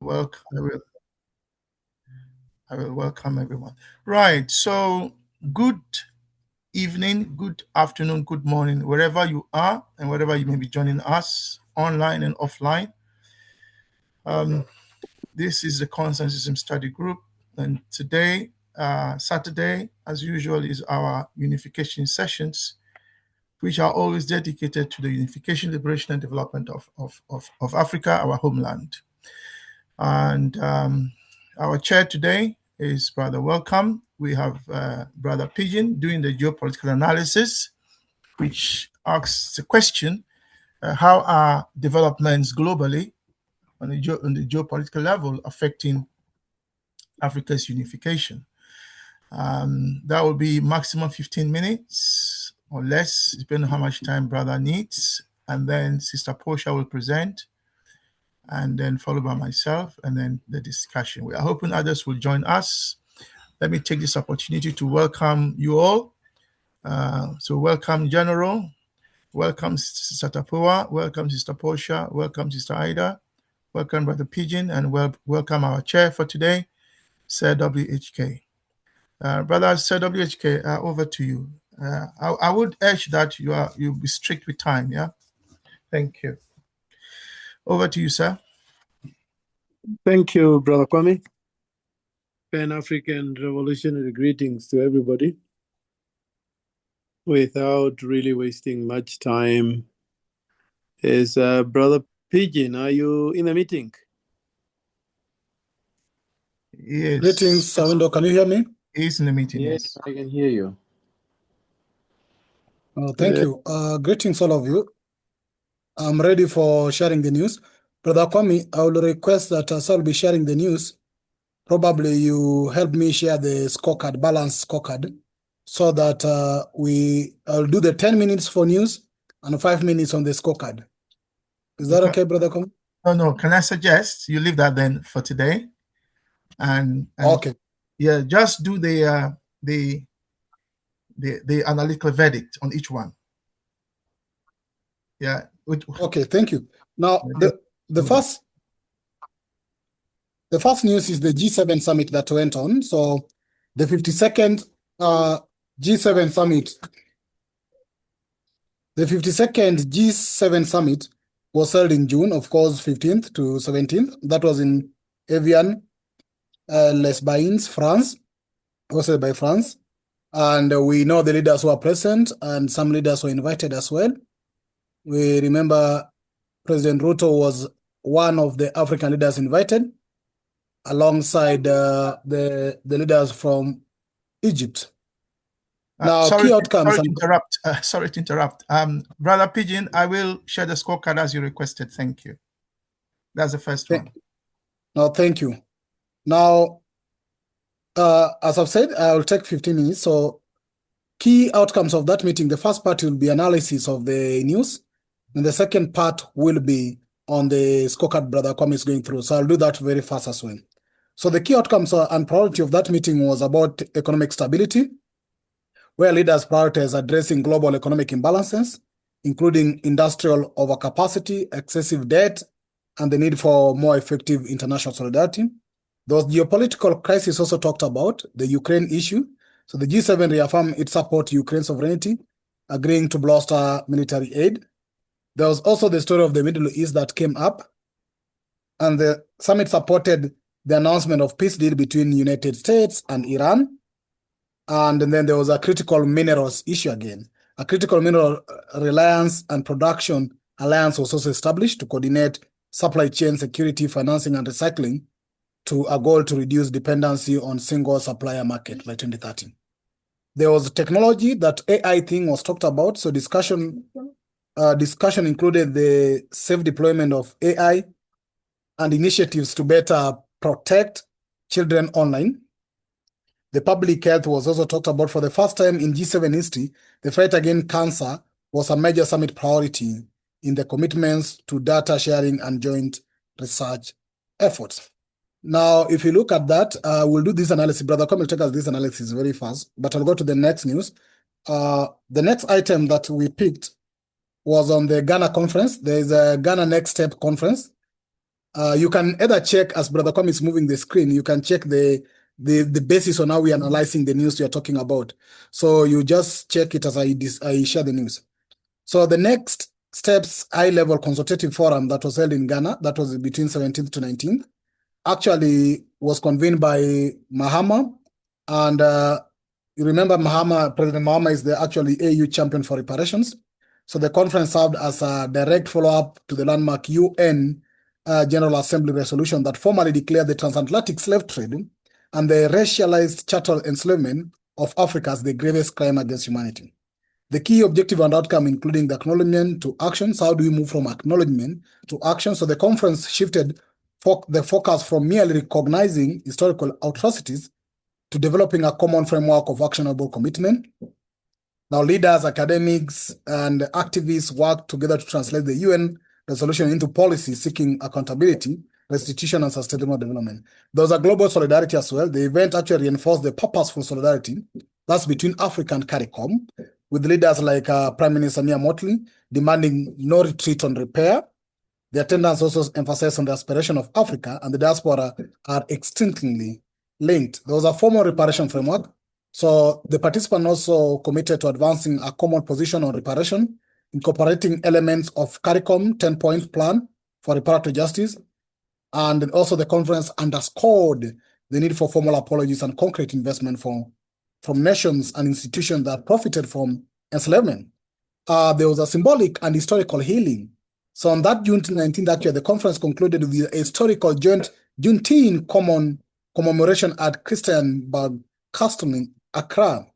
I will welcome everyone. Right. So, good evening, good afternoon, good morning, wherever you are and wherever you may be joining us, online and offline. This is the Consciencism Study Group, and today, Saturday, as usual, is our Unification sessions, which are always dedicated to the unification, liberation, and development of Africa, our homeland. And our chair today is Brother Welcome. We have Brother Pigbin doing the geopolitical analysis, which asks the question, how are developments globally on the geopolitical level affecting Africa's unification? That will be maximum 15 minutes or less, depending on how much time Brother needs. And then Sister Portia will present, and then followed by myself, and then the discussion. We are hoping others will join us. Let me take this opportunity to welcome you all. So welcome, General. Welcome, Sister Tapua. Welcome, Sister Portia. Welcome, Sister Ida. Welcome, Brother Pigbin. And welcome our chair for today, Sir WHK. Brother Sir WHK, over to you. I would urge that you'll be strict with time, yeah? Thank you. Over to you, sir. Thank you, Brother Kwame. Pan-African revolutionary greetings to everybody. Without really wasting much time, is Brother Pigbin, are you in a meeting? Yes. Greetings, Sawindo. Can you hear me? He's in the meeting, yes. I can hear you. Thank you. Greetings, all of you. I'm ready for sharing the news. Brother Kwame, I will request that as I'll be sharing the news, probably you help me share the scorecard, balance scorecard, so that I'll do the 10 minutes for news and 5 minutes on the scorecard. Is that okay, Brother Kwame? No. Can I suggest you leave that then for today? And okay. Yeah, just do the analytical verdict on each one. Yeah. Okay, thank you. Now, the first news is the G7 summit that went on. So the 52nd G7 summit, was held in June, of course, 15th to 17th. That was in Evian, Les Bains, France, hosted by France. And we know the leaders who are present, and some leaders were invited as well. We remember President Ruto was one of the African leaders invited, alongside the leaders from Egypt. Now, key outcomes. Sorry to interrupt. Brother Pigbin, I will share the scorecard as you requested. Thank you. That's the first one. No, thank you. Now, as I've said, I will take 15 minutes. So, key outcomes of that meeting. The first part will be analysis of the news, and the second part will be on the scorecard Brother Kwame is going through. So I'll do that very fast as well. So the key outcomes and priority of that meeting was about economic stability, where leaders prioritized addressing global economic imbalances, including industrial overcapacity, excessive debt, and the need for more effective international solidarity. There was geopolitical crisis also talked about, the Ukraine issue. So the G7 reaffirmed its support to Ukraine's sovereignty, agreeing to bolster military aid. There was also the story of the Middle East that came up, and the summit supported the announcement of peace deal between the United States and Iran. And then there was a critical minerals issue again. A critical mineral reliance and production alliance was also established to coordinate supply chain security, financing, and recycling to a goal to reduce dependency on single supplier market by 2030. There was technology, that AI thing was talked about. So discussion included the safe deployment of AI and initiatives to better protect children online. The public health was also talked about. For the first time in G7 history, the fight against cancer was a major summit priority in the commitments to data sharing and joint research efforts. Now, if you look at that, we'll do this analysis. Brother Kwame will take us this analysis very fast, but I'll go to the next news. The next item that we picked was on the Ghana conference. There is a Ghana Next Step conference. You can either check, as Brother Kwame is moving the screen, you can check the basis on how we're analyzing the news you're talking about. So you just check it as I share the news. So the next steps high-level consultative forum that was held in Ghana, that was between 17th to 19th, actually was convened by Mahama. And you remember President Mahama is the actually AU champion for reparations. So the conference served as a direct follow-up to the landmark UN General Assembly resolution that formally declared the transatlantic slave trade and the racialized chattel enslavement of Africa as the gravest crime against humanity. The key objective and outcome, including the acknowledgement to actions. How do we move from acknowledgement to action? So the conference shifted the focus from merely recognizing historical atrocities to developing a common framework of actionable commitment. Now, leaders, academics, and activists worked together to translate the UN resolution into policy seeking accountability, restitution, and sustainable development. There was a global solidarity as well. The event actually reinforced the purposeful solidarity that's between Africa and CARICOM, with leaders like Prime Minister Mia Mottley demanding no retreat on repair. The attendance also emphasized on the aspiration of Africa and the diaspora are extinctly linked. There was a formal reparation framework. So the participants also committed to advancing a common position on reparation, incorporating elements of CARICOM 10-point plan for reparative justice. And also the conference underscored the need for formal apologies and concrete investment from nations and institutions that profited from enslavement. There was a symbolic and historical healing. So on that June 19th, actually, the conference concluded with a historical joint Juneteenth commemoration at Christiansburg Castle in Accra,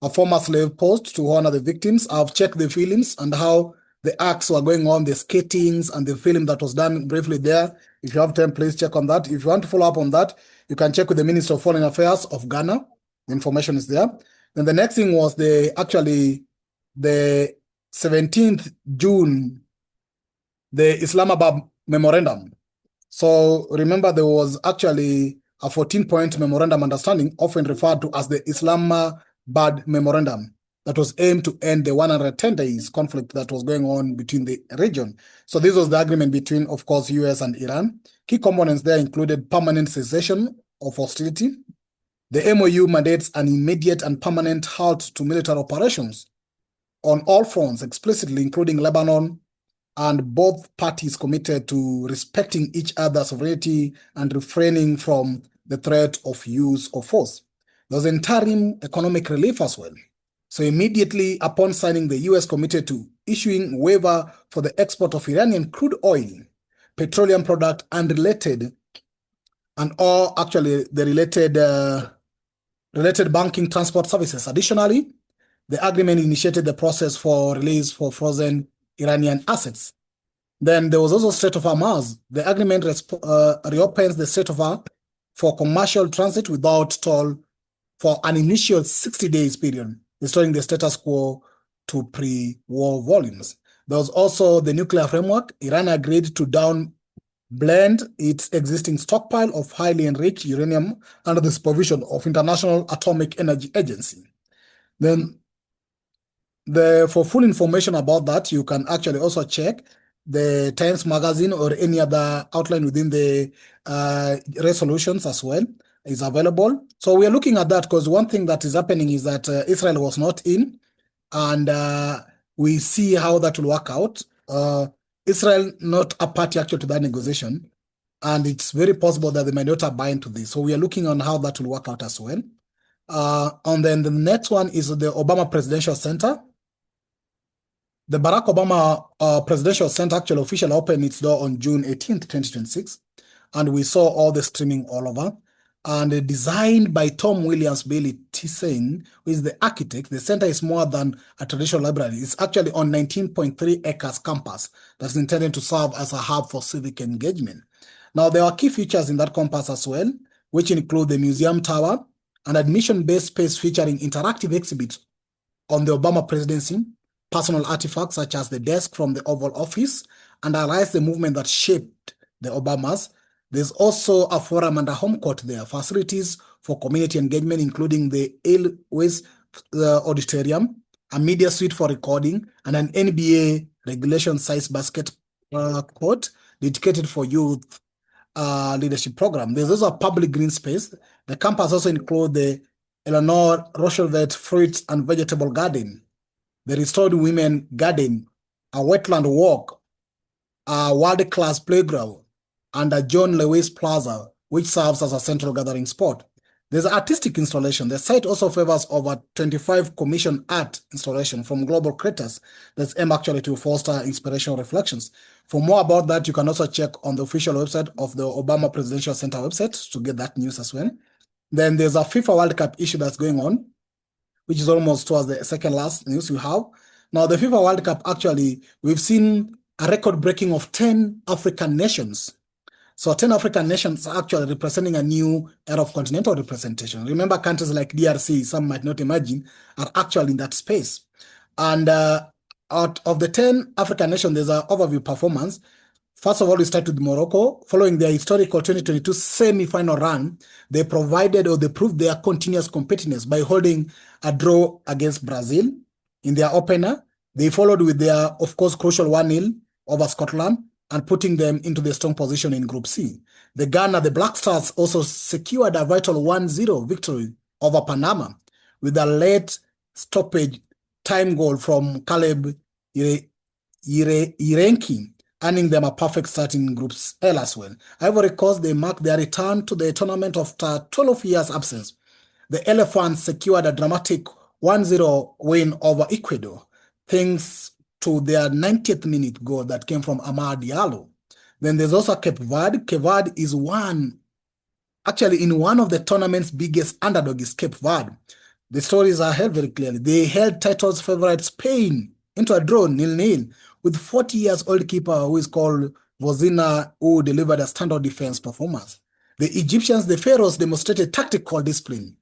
a former slave post to honor the victims. I've checked the films and how the acts were going on, the skatings and the film that was done briefly there. If you have time, please check on that. If you want to follow up on that, you can check with the Minister of Foreign Affairs of Ghana. The information is there. Then the next thing was the 17th June, the Islamabad Memorandum. So remember, there was actually a 14-point memorandum understanding, often referred to as the Islamabad Memorandum, that was aimed to end the 110 days conflict that was going on between the region. So this was the agreement between, of course, US and Iran. Key components there included permanent cessation of hostility. The MOU mandates an immediate and permanent halt to military operations on all fronts, explicitly including Lebanon, and both parties committed to respecting each other's sovereignty and refraining from the threat of use of force. There was interim economic relief as well. So immediately upon signing, the US committed to issuing waiver for the export of Iranian crude oil, petroleum product, and all actually the related banking transport services. Additionally, the agreement initiated the process for release for frozen Iranian assets. Then there was also Strait of Hormuz. The agreement reopens the Strait of Hormuz for commercial transit without toll for an initial 60 days period, restoring the status quo to pre-war volumes. There was also the nuclear framework. Iran agreed to blend its existing stockpile of highly enriched uranium under the supervision of International Atomic Energy Agency. Then for full information about that, you can actually also check the Times Magazine or any other outline within the resolutions as well is available. So we are looking at that because one thing that is happening is that Israel was not in, and we see how that will work out. Israel not a party actually to that negotiation, and it's very possible that they may not buy into this. So we are looking on how that will work out as well. And then the next one is the Obama Presidential Center. The Barack Obama Presidential Center actually officially opened its door on June 18th, 2026, and we saw all the streaming all over. And designed by Tom Williams Bailey Tseng, who is the architect, the center is more than a traditional library. It's actually on 19.3 acres campus that's intended to serve as a hub for civic engagement. Now, there are key features in that campus as well, which include the museum tower, an admission-based space featuring interactive exhibits on the Obama presidency, personal artifacts such as the desk from the Oval Office, and highlights the movement that shaped the Obamas. There's also a forum and a home court there, facilities for community engagement, including the Ailways Auditorium, a media suite for recording, and an NBA regulation-sized basket court dedicated for youth leadership program. There's also a public green space. The campus also includes the Eleanor Roosevelt Fruits and Vegetable Garden, the Restored Women Garden, a wetland walk, a world-class playground, and a John Lewis Plaza, which serves as a central gathering spot. There's artistic installation. The site also favors over 25 commissioned art installation from global creators that's aimed actually to foster inspirational reflections. For more about that, you can also check on the official website of the Obama Presidential Center website to get that news as well. Then there's a FIFA World Cup issue that's going on, which is almost towards the second last news we have. Now, the FIFA World Cup, actually, we've seen a record breaking of 10 African nations. So 10 African nations are actually representing a new era of continental representation. Remember, countries like DRC, some might not imagine, are actually in that space. And out of the 10 African nations, there's an overview performance. First of all, we start with Morocco. Following their historical 2022 semi-final run, they provided or they proved their continuous competitiveness by holding a draw against Brazil in their opener. They followed with their, of course, crucial 1-0 over Scotland and putting them into the strong position in Group C. The Ghana, the Black Stars, also secured a vital 1-0 victory over Panama with a late stoppage time goal from Caleb Irenki, earning them a perfect start in Group L as well. Ivory Coast, they marked their return to the tournament after 12 years absence. The Elephants secured a dramatic 1-0 win over Ecuador, thanks to their 90th minute goal that came from Amad Diallo. Then there's also Cape Verde. Cape Verde is in one of the tournament's biggest underdog is Cape Verde. The stories are held very clearly. They held titles favorite Spain into a draw 0-0 with 40-year-old keeper who is called Vozina, who delivered a standout defense performance. The Egyptians, the Pharaohs, demonstrated tactical discipline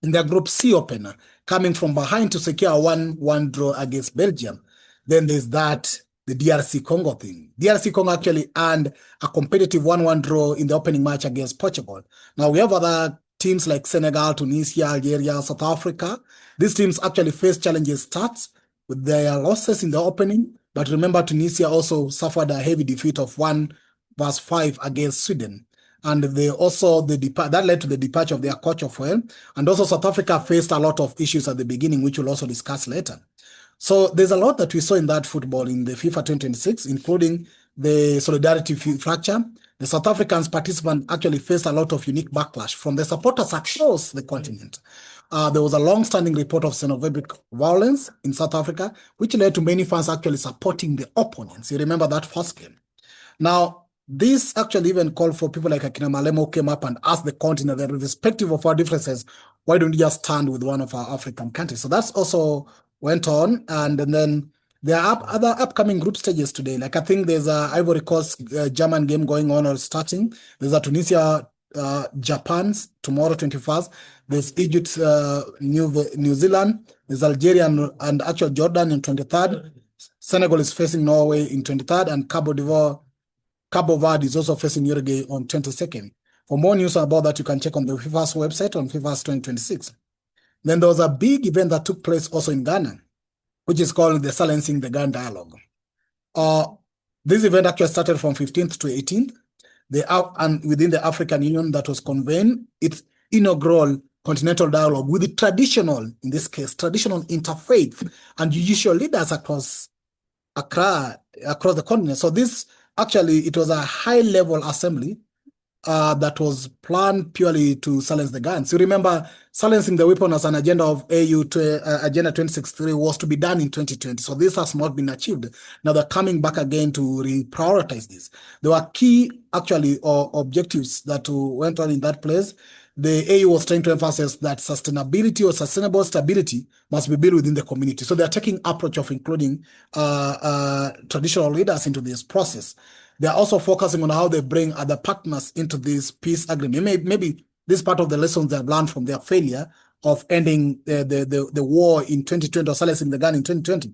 in their Group C opener, coming from behind to secure a 1-1 draw against Belgium. Then there's the DRC Congo thing. DRC Congo actually earned a competitive 1-1 draw in the opening match against Portugal. Now, we have other teams like Senegal, Tunisia, Algeria, South Africa. These teams actually face challenges starts with their losses in the opening. But remember, Tunisia also suffered a heavy defeat of 1-5 against Sweden. And that led to the departure of their coach of well. And also South Africa faced a lot of issues at the beginning, which we'll also discuss later. So there's a lot that we saw in that football in the FIFA 2026, including the solidarity fracture. The South Africans participants actually faced a lot of unique backlash from the supporters across the continent. There was a long-standing report of xenophobic violence in South Africa, which led to many fans actually supporting the opponents. You remember that first game. Now, this actually even called for people like Akina Malema who came up and asked the continent that irrespective of our differences, why don't you just stand with one of our African countries? So that's also went on. And then there are other upcoming group stages today. Like I think there's a Ivory Coast German game going on or starting. There's a Tunisia Japan tomorrow 21st. There's Egypt New Zealand. There's Algeria and actual Jordan in 23rd. Senegal is facing Norway in 23rd, and Cabo Verde is also facing Uruguay on 22nd. For more news about that, you can check on the FIFA's website on FIFA's 2026. Then there was a big event that took place also in Ghana, which is called the Silencing the Gun Dialogue. This event actually started from 15th to 18th. And within the African Union that was convened its inaugural continental dialogue with the traditional, in this case, traditional interfaith and judicial leaders across the continent. So this actually, it was a high-level assembly that was planned purely to silence the guns. You remember, silencing the weapon as an agenda of AU Agenda 2063 was to be done in 2020. So this has not been achieved. Now they're coming back again to reprioritize this. There were key, actually, objectives that went on in that place. The AU was trying to emphasize that sustainability or sustainable stability must be built within the community. So they're taking approach of including traditional leaders into this process. They're also focusing on how they bring other partners into this peace agreement. Maybe this part of the lessons they've learned from their failure of ending the war in 2020 or silencing the gun in 2020.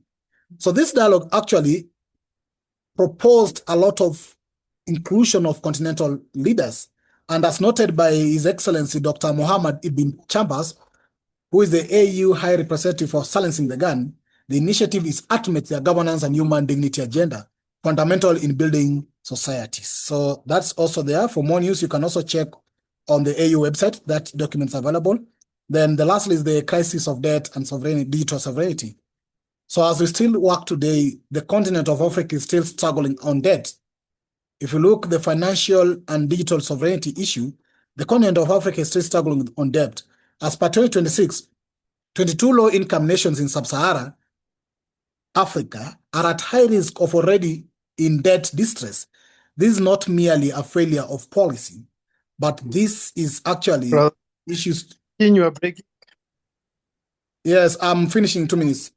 So this dialogue actually proposed a lot of inclusion of continental leaders. And as noted by His Excellency Dr. Mohammed Ibn Chambers, who is the AU High Representative for Silencing the Gun, the initiative is ultimately a governance and human dignity agenda, fundamental in building societies. So that's also there. For more news, you can also check on the AU website. That document's available. Then the last is the crisis of debt and sovereignty, digital sovereignty. So as we still work today, the continent of Africa is still struggling on debt. If you look at the financial and digital sovereignty issue, the continent of Africa is still struggling on debt. As per 2026, 22 low-income nations in sub-Saharan Africa are at high risk of already in debt distress. This is not merely a failure of policy, but this is actually Brother, issues. you are breaking. Yes, I'm finishing in 2 minutes.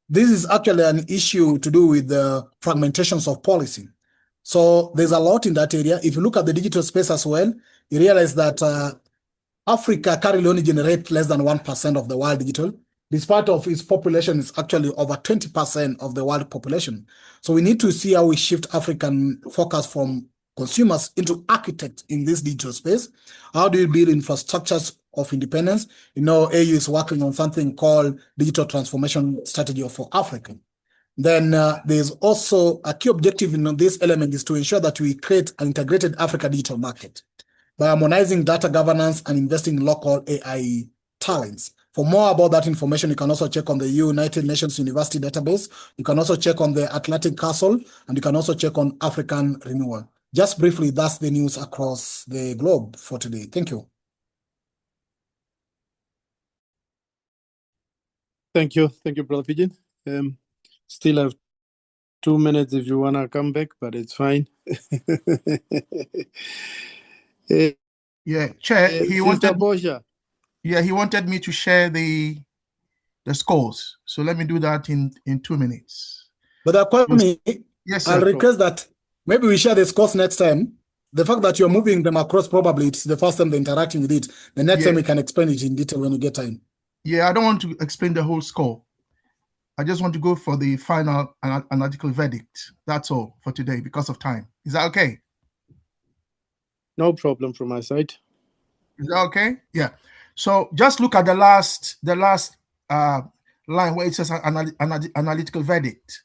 This is actually an issue to do with the fragmentations of policy. So there's a lot in that area. If you look at the digital space as well, you realize that Africa currently only generates less than 1% of the world digital, despite of its population is actually over 20% of the world population. So we need to see how we shift African focus from consumers into architects in this digital space. How do you build infrastructures of independence? You know, AU is working on something called Digital Transformation Strategy for Africa. Then there's also a key objective in this element is to ensure that we create an integrated Africa digital market by harmonizing data governance and investing in local AI talents. For more about that information, you can also check on the United Nations University database. You can also check on the Atlantic Council, and you can also check on African Renewal. Just briefly, that's the news across the globe for today. Thank you. Thank you, Brother Pigeon. Still have 2 minutes if you want to come back, but it's fine. Yeah, Chair, he wanted. Portia. Yeah, he wanted me to share the scores. So let me do that in 2 minutes. But Kwame, Yes, sir. I'll request that maybe we share the scores next time. The fact that you're moving them across, probably it's the first time they're interacting with it. The next time we can explain it in detail when we get time. Yeah, I don't want to explain the whole score. I just want to go for the final analytical verdict. That's all for today because of time. Is that okay? No problem from my side. Is that okay? Yeah. So just look at the last line where it says analytical verdict.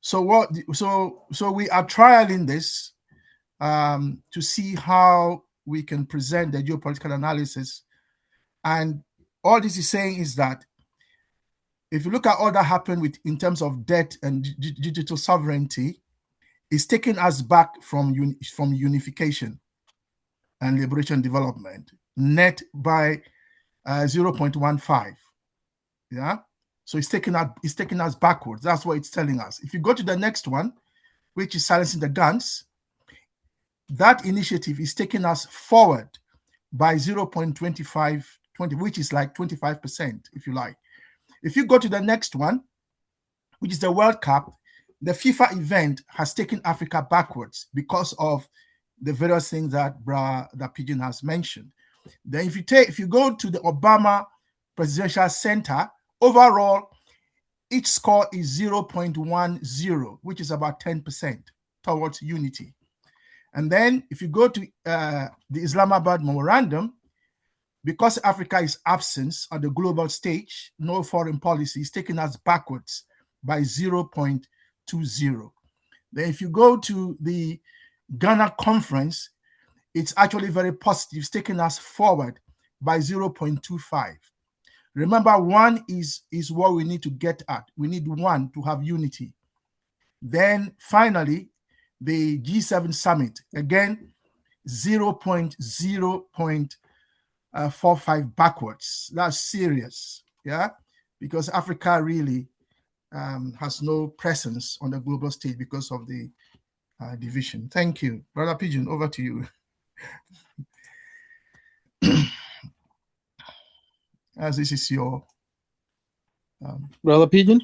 So what? So we are trialing this to see how we can present the geopolitical analysis, and all this is saying is that if you look at all that happened in terms of debt and digital sovereignty, it's taking us back from unification and liberation development net by 0.15. Yeah, so it's taking us backwards. That's what it's telling us. If you go to the next one, which is silencing the guns, that initiative is taking us forward by 0.25, which is like 25%, if you like. If you go to the next one, which is the World Cup, the FIFA event has taken Africa backwards because of the various things that Pigeon has mentioned. Then if you go to the Obama Presidential Center, overall, each score is 0.10, which is about 10% towards unity. And then if you go to the Islamabad Memorandum, because Africa is absent on the global stage, no foreign policy is taking us backwards by 0.20. Then if you go to the Ghana conference, it's actually very positive. It's taking us forward by 0.25. Remember, 1 is what we need to get at. We need 1 to have unity. Then finally, the G7 summit, again, 0.45 backwards. That's serious, yeah, because Africa really has no presence on the global stage because of the division. Thank you. Brother Pigeon, over to you. As this is your... Brother Pigeon?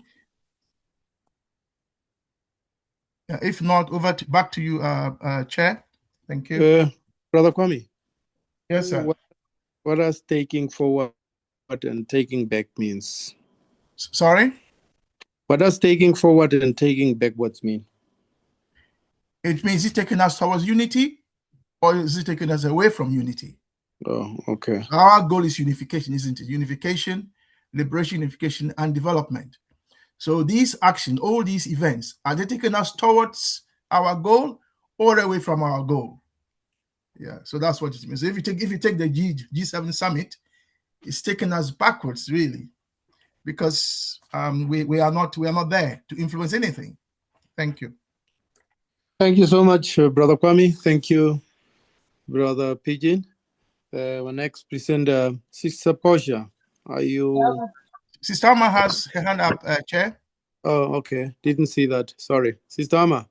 if not, back to you, Chair. Thank you. Brother Kwame? Yes, sir. What does taking forward and taking back means? Sorry? What does taking forward and taking backwards mean? It means it's taking us towards unity, or is it taking us away from unity? Oh, okay. Our goal is unification, isn't it? Unification, liberation, unification, and development. So these actions, all these events, are they taking us towards our goal, all the way from our goal. Yeah, so that's what it means. So if you take the G7 summit, it's taken us backwards, really, because we are not there to influence anything. Thank you. Thank you so much, Brother Kwame. Thank you, Brother Pigbin. Our next presenter, Sister Portia. Are you? Sister Amma has her hand up, Chair. Oh, okay. Didn't see that. Sorry. Sister Amma.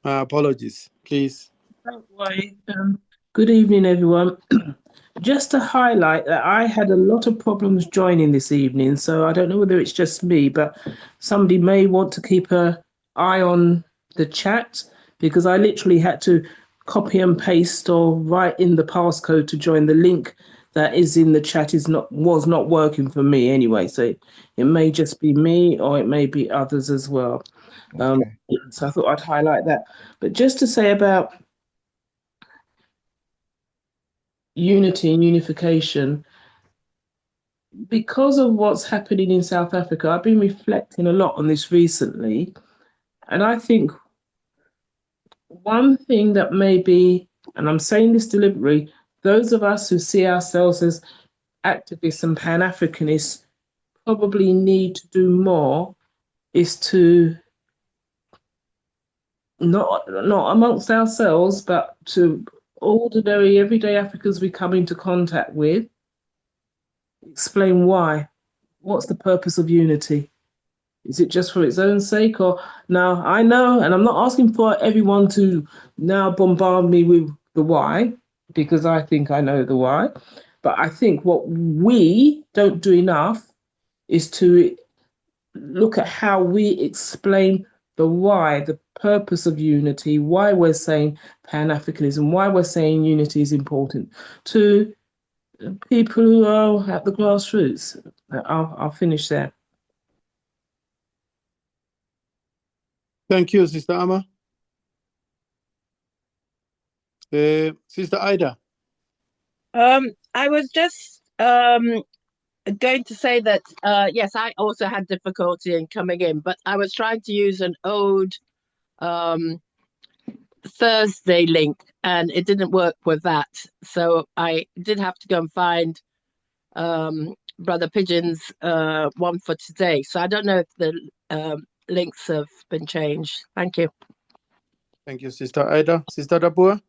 Apologies, please. Don't worry. Good evening, everyone. Just to highlight that I had a lot of problems joining this evening, so I don't know whether it's just me, but somebody may want to keep an eye on the chat, because I literally had to copy and paste or write in the passcode to join. The link that is in the chat was not working for me anyway, so it may just be me or it may be others as well. Okay. So I thought I'd highlight that. But just to say about unity and unification, because of what's happening in South Africa, I've been reflecting a lot on this recently. And I think one thing that may be, and I'm saying this deliberately, those of us who see ourselves as activists and Pan-Africanists probably need to do more is to not amongst ourselves, but to ordinary everyday Africans we come into contact with, explain why. What's the purpose of unity? Is it just for its own sake? Or now I know, and I'm not asking for everyone to now bombard me with the why, because I think I know the why. But I think what we don't do enough is to look at how we explain the why, the purpose of unity, why we're saying Pan-Africanism, why we're saying unity is important to people who are at the grassroots. I'll finish there. Thank you, Sister Amma. Sister Ida. I was just going to say that yes, I also had difficulty in coming in, but I was trying to use an old Thursday link and it didn't work with that. So I did have to go and find Brother Pigbin's one for today. So I don't know if the links have been changed. Thank you. Thank you, Sister Ida. Sister Dabua.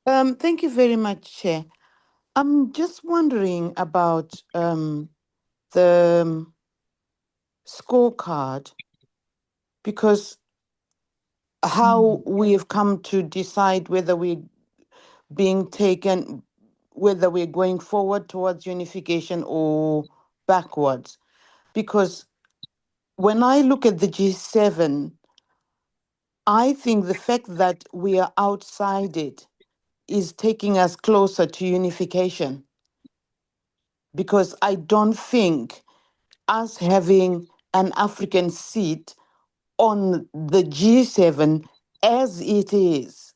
Thank you very much, Chair. I'm just wondering about the scorecard, because how we have come to decide whether we're whether we're going forward towards unification or backwards. Because when I look at the G7, I think the fact that we are outside it is taking us closer to unification, because I don't think us having an African seat on the G7 as it is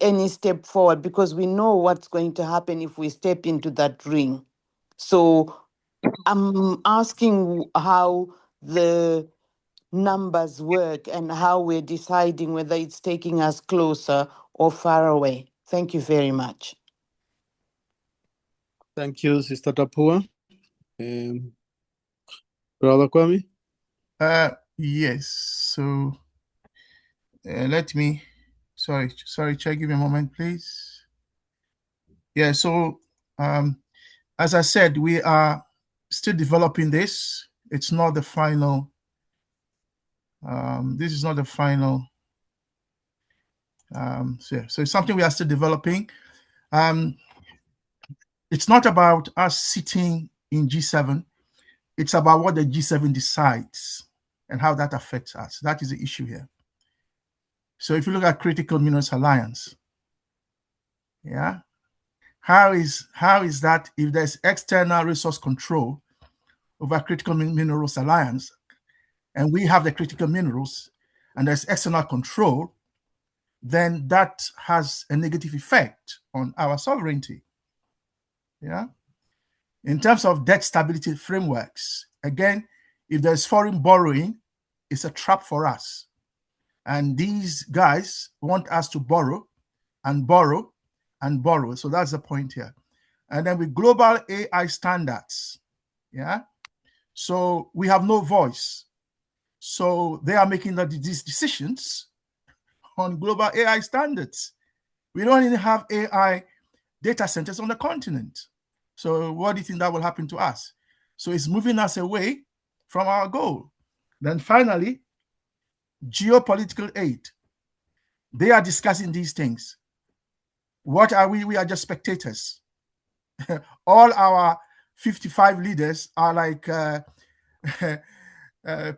any step forward, because we know what's going to happen if we step into that ring. So I'm asking how the numbers work and how we're deciding whether it's taking us closer or far away. Thank you very much. Thank you, Sister Dabua. Brother Kwame. Yes. So let me. Sorry, Chair. Give me a moment, please. Yeah. So as I said, we are still developing this. It's not the final. This is not the final. So it's something we are still developing. It's not about us sitting in G7. It's about what the G7 decides and how that affects us. That is the issue here. So if you look at Critical Minerals Alliance, yeah, how is that if there's external resource control over Critical Minerals Alliance, and we have the critical minerals, and there's external control, then that has a negative effect on our sovereignty. Yeah. In terms of debt stability frameworks, again, if there's foreign borrowing, it's a trap for us. And these guys want us to borrow and borrow and borrow. So that's the point here. And then with global AI standards, yeah, so we have no voice. So they are making these decisions on global AI standards. We don't even have AI data centers on the continent. So what do you think that will happen to us? So it's moving us away from our goal. Then finally, geopolitical aid. They are discussing these things. What are we? We are just spectators. All our 55 leaders are like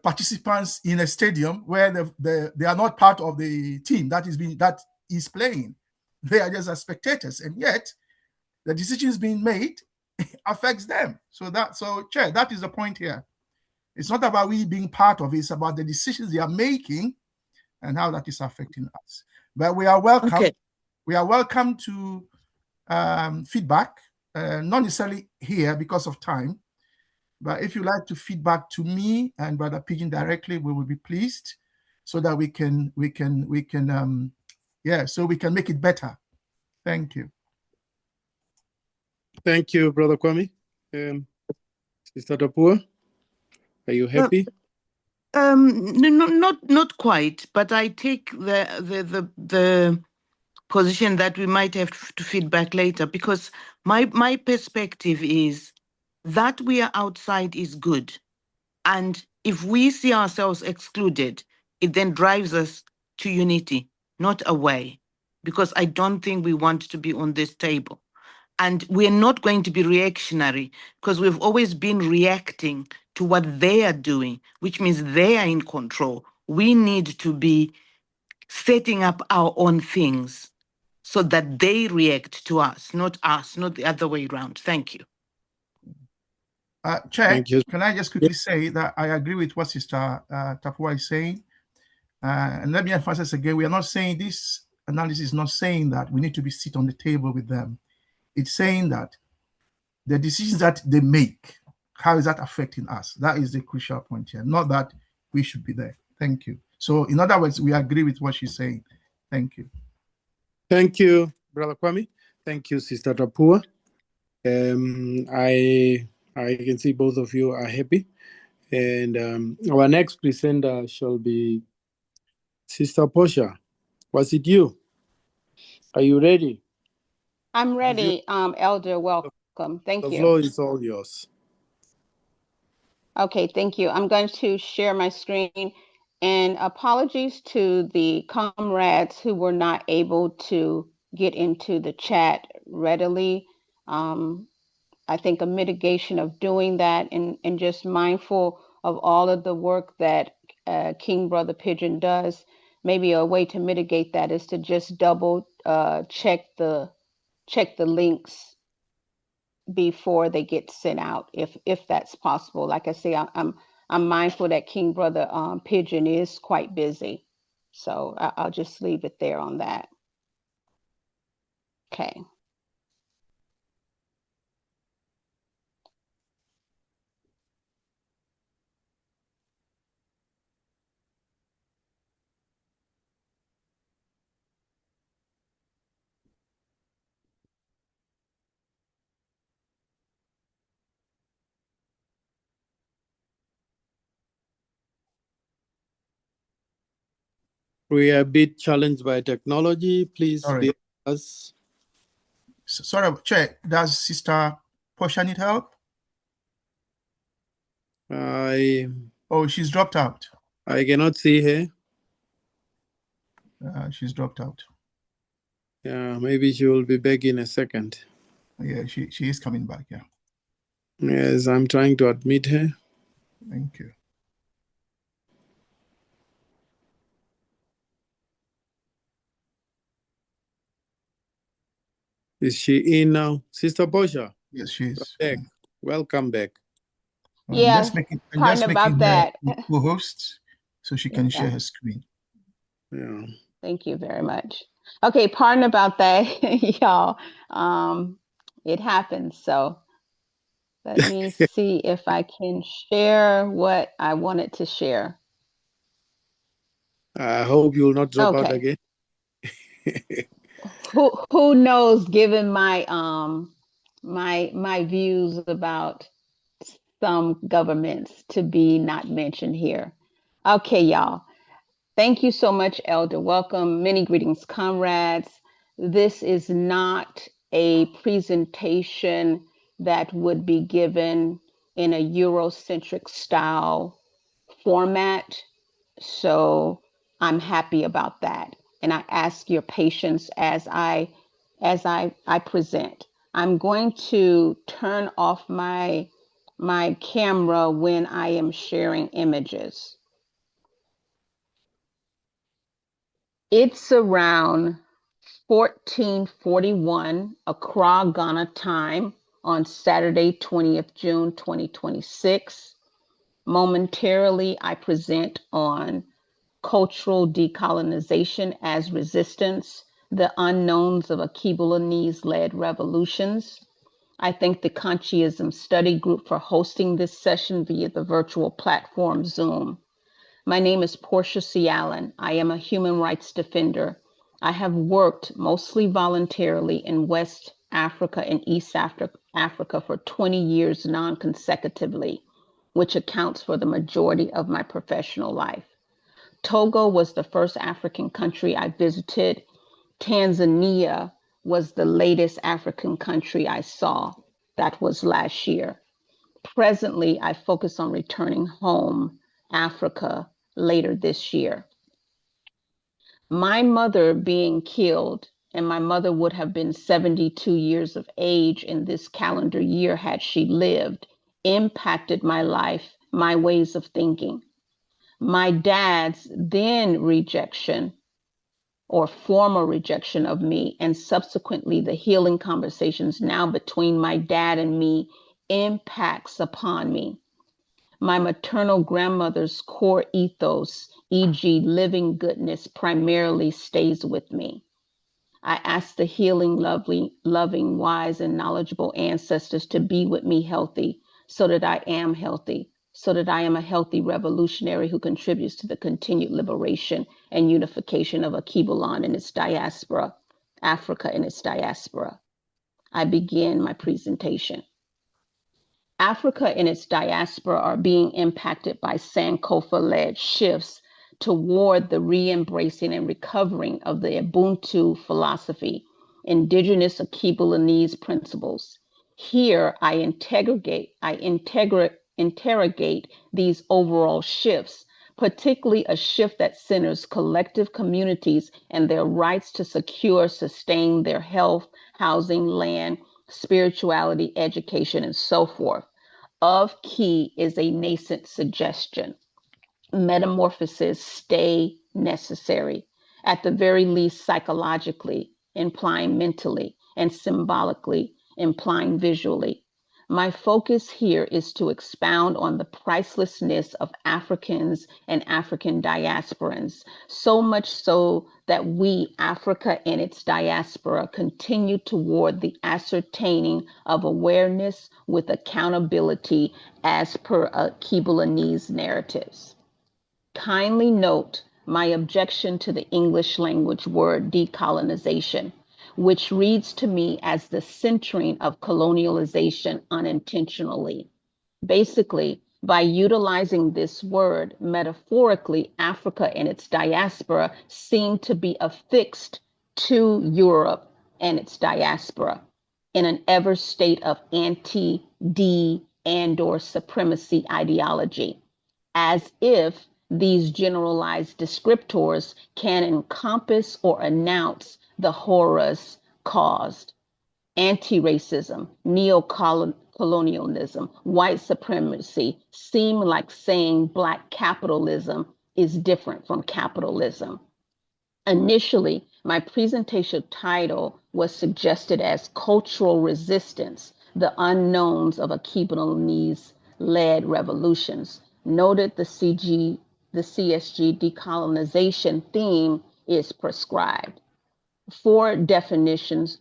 participants in a stadium where they are not part of the team that is playing. They are just as spectators, and yet the decisions being made affects them. So Chair, that is the point here. It's not about we being part of it, it's about the decisions they are making and how that is affecting us. But we are welcome. Okay. We are welcome to feedback, not necessarily here because of time, but if you like to feedback to me and Brother Pigbin directly, we will be pleased, so that we can so we can make it better. Thank you. Thank you, Brother Kwame. Sister Tapua, are you happy? Not quite, but I take the position that we might have to feedback later, because my perspective is that we are outside is good. And if we see ourselves excluded, it then drives us to unity, not away, because I don't think we want to be on this table. And we're not going to be reactionary, because we've always been reacting to what they are doing, which means they are in control. We need to be setting up our own things so that they react to us, not the other way around. Thank you. Chair, can I just quickly say that I agree with what Sister Tapua is saying. And let me emphasize again, we are not saying this analysis is not saying that we need to be sit on the table with them. It's saying that the decisions that they make, how is that affecting us? That is the crucial point here, not that we should be there. Thank you. So in other words, we agree with what she's saying. Thank you. Thank you, Brother Kwame. Thank you, Sister Tapua. I can see both of you are happy. And our next presenter shall be Sister Portia. Was it you? Are you ready? I'm ready, Elder. Welcome. Thank you. The floor is all yours. Okay, thank you. I'm going to share my screen, and apologies to the comrades who were not able to get into the chat readily. I think a mitigation of doing that, and just mindful of all of the work that King Brother Pigbin does, maybe a way to mitigate that is to just double check the links before they get sent out, if that's possible. Like I say, I'm mindful that King Brother Pigbin is quite busy, so I'll just leave it there on that. Okay. We are a bit challenged by technology. Please be with us. Sorry, Chair, does Sister Portia need help? Oh, she's dropped out. I cannot see her. She's dropped out. Yeah, maybe she will be back in a second. Yeah, she is coming back, yeah. Yes, I'm trying to admit her. Thank you. Is she in now? Sister Portia? Yes, she is. Back. Welcome back. Yeah, I'm just making that. co-host so she can share her screen. Yeah. Thank you very much. Okay, pardon about that, y'all. It happens. So Let me see if I can share what I wanted to share. I hope you will not drop out Okay. again. Who knows, given my my views about some governments to be not mentioned here. Okay, y'all. Thank you so much, Elder. Welcome. Many greetings, comrades. This is not a presentation that would be given in a Eurocentric style format. So I'm happy about that. And I ask your patience as I present. I'm going to turn off my camera when I am sharing images. It's around 1441 Accra, Ghana time on Saturday, 20th June 2026. Momentarily, I present on cultural decolonization as resistance, the unknowns of Akibulanese-led revolutions. I thank the Consciencism Study Group for hosting this session via the virtual platform Zoom. My name is Portia C. Allen. I am a human rights defender. I have worked mostly voluntarily in West Africa and East Africa for 20 years non-consecutively, which accounts for the majority of my professional life. Togo was the first African country I visited. Tanzania was the latest African country I saw. That was last year. Presently, I focus on returning home, Africa, later this year. My mother being killed, and my mother would have been 72 years of age in this calendar year had she lived, impacted my life, my ways of thinking. My dad's then rejection or former rejection of me, and subsequently the healing conversations now between my dad and me impacts upon me. My maternal grandmother's core ethos, e.g., living goodness, primarily stays with me. I ask the healing, loving, wise, and knowledgeable ancestors to be with me healthy so that I am healthy, so that I am a healthy revolutionary who contributes to the continued liberation and unification of Akibulan and its diaspora, Africa and its diaspora. I begin my presentation. Africa and its diaspora are being impacted by Sankofa-led shifts toward the re-embracing and recovering of the Ubuntu philosophy, indigenous Akibulanese principles. Here, I interrogate these overall shifts, particularly a shift that centers collective communities and their rights to secure, sustain their health, housing, land, spirituality, education, and so forth. Of key is a nascent suggestion. Metamorphosis stay necessary, at the very least psychologically, implying mentally, and symbolically, implying visually. My focus here is to expound on the pricelessness of Africans and African diasporans, so much so that we, Africa and its diaspora, continue toward the ascertaining of awareness with accountability as per Akibulanese narratives. Kindly note my objection to the English language word decolonization, which reads to me as the centering of colonialization unintentionally. Basically, by utilizing this word, metaphorically, Africa and its diaspora seem to be affixed to Europe and its diaspora in an ever state of anti-D and/or supremacy ideology, as if these generalized descriptors can encompass or announce the horrors caused. Anti-racism, neo-colonialism, white supremacy seem like saying Black capitalism is different from capitalism. Initially, my presentation title was suggested as Cultural Resistance, the Unknowns of Akibulanese-led Revolutions. Noted the CSG decolonization theme is prescribed. 4 definitions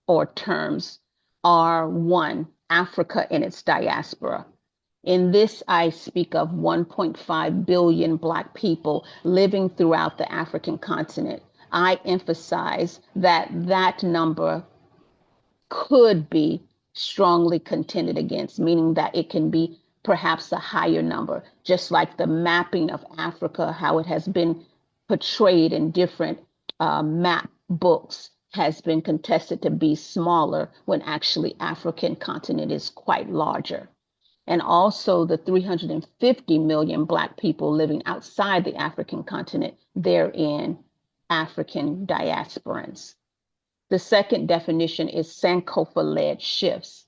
or terms are: 1, Africa and its diaspora. In this, I speak of 1.5 billion Black people living throughout the African continent. I emphasize that that number could be strongly contended against, meaning that it can be perhaps a higher number, just like the mapping of Africa, how it has been portrayed in different map books has been contested to be smaller when actually African continent is quite larger. And also the 350 million Black people living outside the African continent, therein African diasporans. The second definition is Sankofa-led shifts.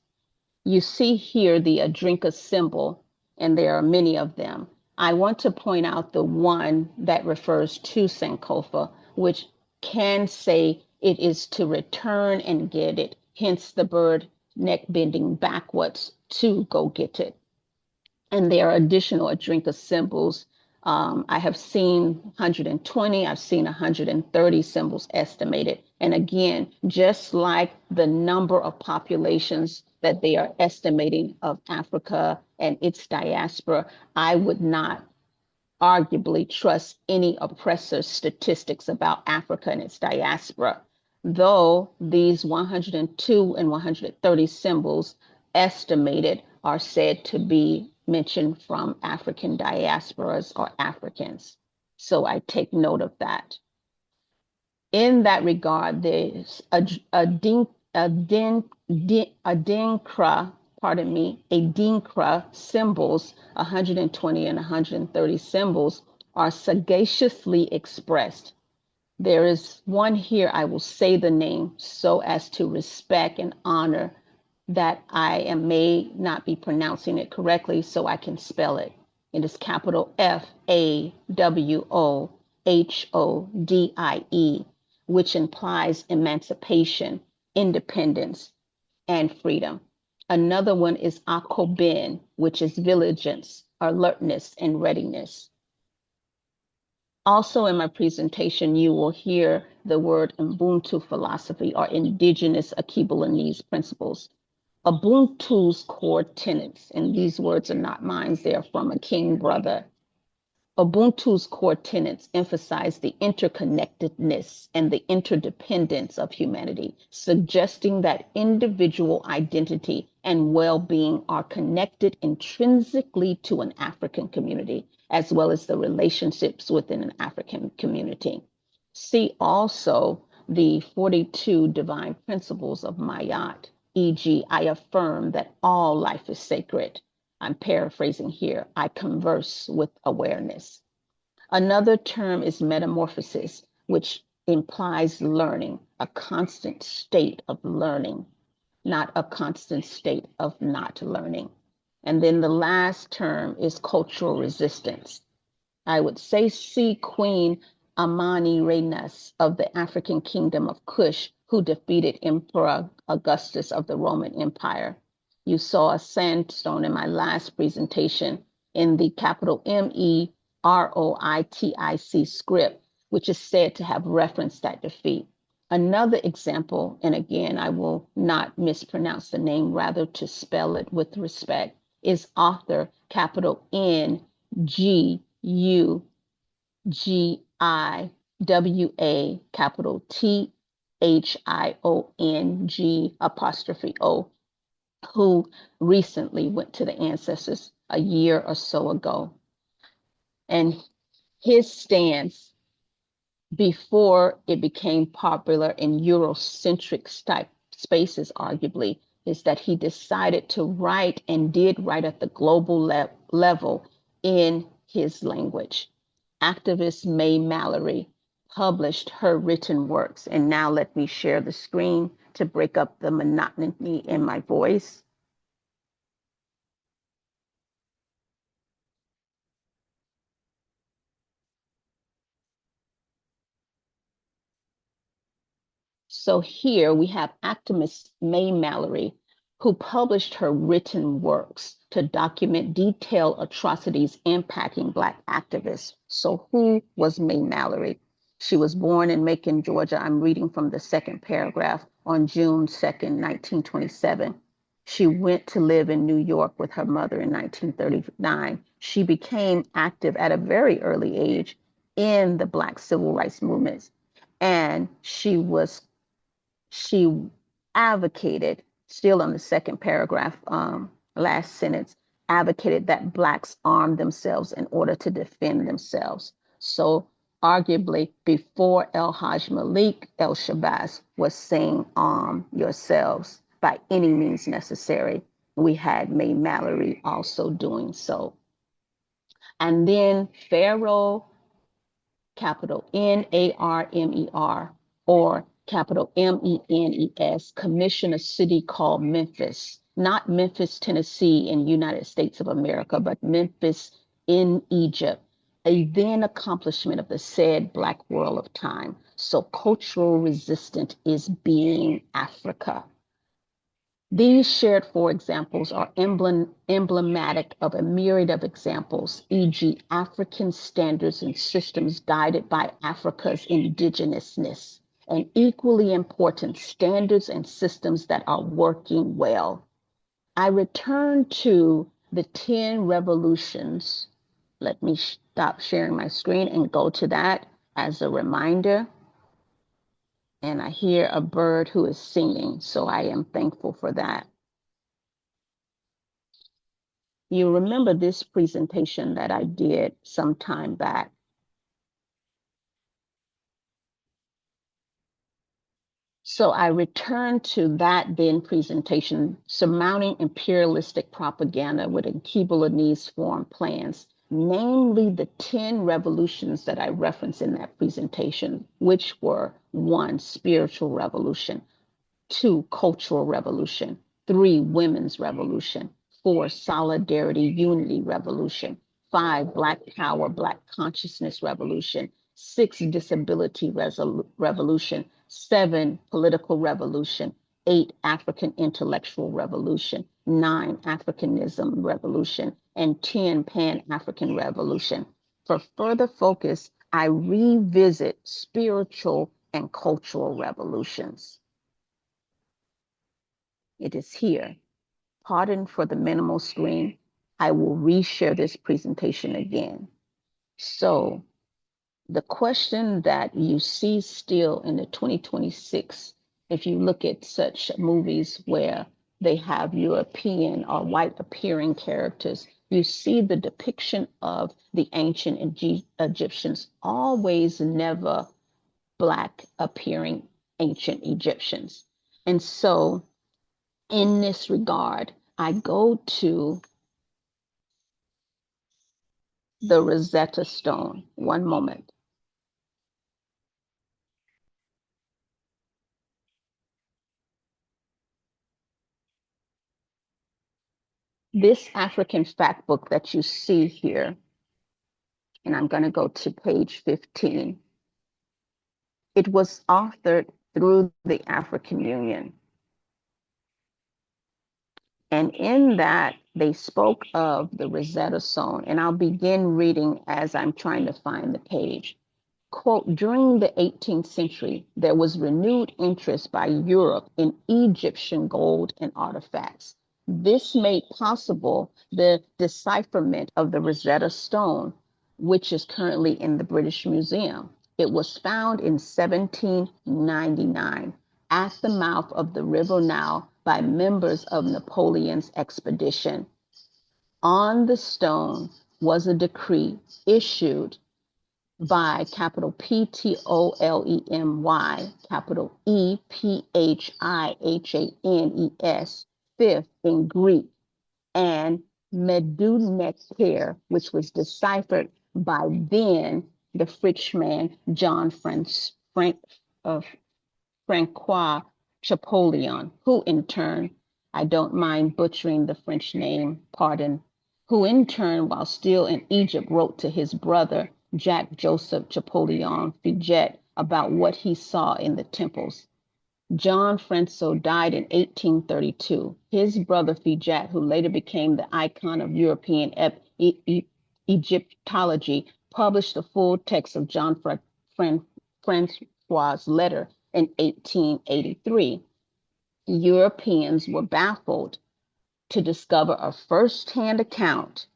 You see here the Adrinka symbol, and there are many of them. I want to point out the one that refers to Sankofa, which can say it is to return and get it, hence the bird neck bending backwards to go get it. And there are additional Adrinka symbols. I have seen 120, I've seen 130 symbols estimated. And again, just like the number of populations that they are estimating of Africa and its diaspora, I would not arguably trust any oppressor's statistics about Africa and its diaspora, though these 102 and 130 symbols estimated are said to be mentioned from African diasporas or Africans. So I take note of that. In that regard, there's a Adinkra symbols, 120 and 130 symbols, are sagaciously expressed. There is one here, I will say the name so as to respect and honor that I may not be pronouncing it correctly, so I can spell it. It is capital FAWOHODIE, which implies emancipation, independence, and freedom. Another one is Akobin, which is vigilance, alertness, and readiness. Also in my presentation, you will hear the word Ubuntu philosophy or indigenous Akan principles. Ubuntu's core tenets, and these words are not mine, they are from a king brother. Ubuntu's core tenets emphasize the interconnectedness and the interdependence of humanity, suggesting that individual identity and well-being are connected intrinsically to an African community, as well as the relationships within an African community. See also the 42 divine principles of Mayat, e.g., I affirm that all life is sacred. I'm paraphrasing here. I converse with awareness. Another term is metamorphosis, which implies learning, a constant state of learning, not a constant state of not learning. And then the last term is cultural resistance. I would say see Queen Amani Renas of the African Kingdom of Kush, who defeated Emperor Augustus of the Roman Empire. You saw a sandstone in my last presentation in the capital MEROITIC script, which is said to have referenced that defeat. Another example, and again, I will not mispronounce the name, rather to spell it with respect, is author, capital NGUGIWA, capital THIONG', who recently went to the ancestors a year or so ago. And his stance before it became popular in Eurocentric type spaces, arguably, is that he decided to write and did write at the global level in his language. Activist May Mallory published her written works. And now let me share the screen to break up the monotony in my voice. So here we have activist May Mallory, who published her written works to document detailed atrocities impacting Black activists. So who was May Mallory? She was born in Macon, Georgia. I'm reading from the second paragraph on June 2nd, 1927. She went to live in New York with her mother in 1939. She became active at a very early age in the Black civil rights movements. And she advocated, still on the second paragraph, last sentence, advocated that Blacks arm themselves in order to defend themselves. So arguably before El Hajj Malik El Shabazz was saying arm yourselves by any means necessary, we had May Mallory also doing so. And then Pharaoh, capital Narmer, or capital Menes, commissioned a city called Memphis, not Memphis, Tennessee in the United States of America, but Memphis in Egypt, a then accomplishment of the said Black world of time. So cultural resistance is being Africa. These shared four examples are emblematic of a myriad of examples, e.g. African standards and systems guided by Africa's indigenousness, and equally important, standards and systems that are working well. I return to the 10 revolutions. Let me stop sharing my screen and go to that as a reminder. And I hear a bird who is singing, so I am thankful for that. You remember this presentation that I did some time back. So I returned to that then presentation, Surmounting Imperialistic Propaganda with Keebler-Nee's Foreign Plans, namely the 10 revolutions that I referenced in that presentation, which were 1, spiritual revolution, 2, cultural revolution, 3, women's revolution, 4, solidarity, unity revolution, 5, Black power, Black consciousness revolution, 6, disability revolution, 7, political revolution, 8, African intellectual revolution, 9, Africanism revolution, and 10, Pan-African revolution. For further focus, I revisit spiritual and cultural revolutions. It is here. Pardon for the minimal screen. I will reshare this presentation again. So the question that you see still in the 2026, if you look at such movies where they have European or white appearing characters, you see the depiction of the ancient Egyptians, always never Black appearing ancient Egyptians. And so in this regard, I go to the Rosetta Stone. One moment. This African fact book that you see here, and I'm going to go to page 15, it was authored through the African Union. And in that, they spoke of the Rosetta Stone, and I'll begin reading as I'm trying to find the page. Quote, during the 18th century, there was renewed interest by Europe in Egyptian gold and artifacts. This made possible the decipherment of the Rosetta Stone, which is currently in the British Museum. It was found in 1799 at the mouth of the River Nile by members of Napoleon's expedition. On the stone was a decree issued by capital Ptolemy, capital Ephihanes, fifth in Greek, and Meduneter, which was deciphered by then the Frenchman John Francois Champollion, who in turn, I don't mind butchering the French name, pardon, who in turn, while still in Egypt, wrote to his brother Jacques Joseph Champollion Figet about what he saw in the temples. John Francois died in 1832. His brother Figet, who later became the icon of European Egyptology, published the full text of John Francois' letter in 1883. Europeans were baffled to discover a first-hand account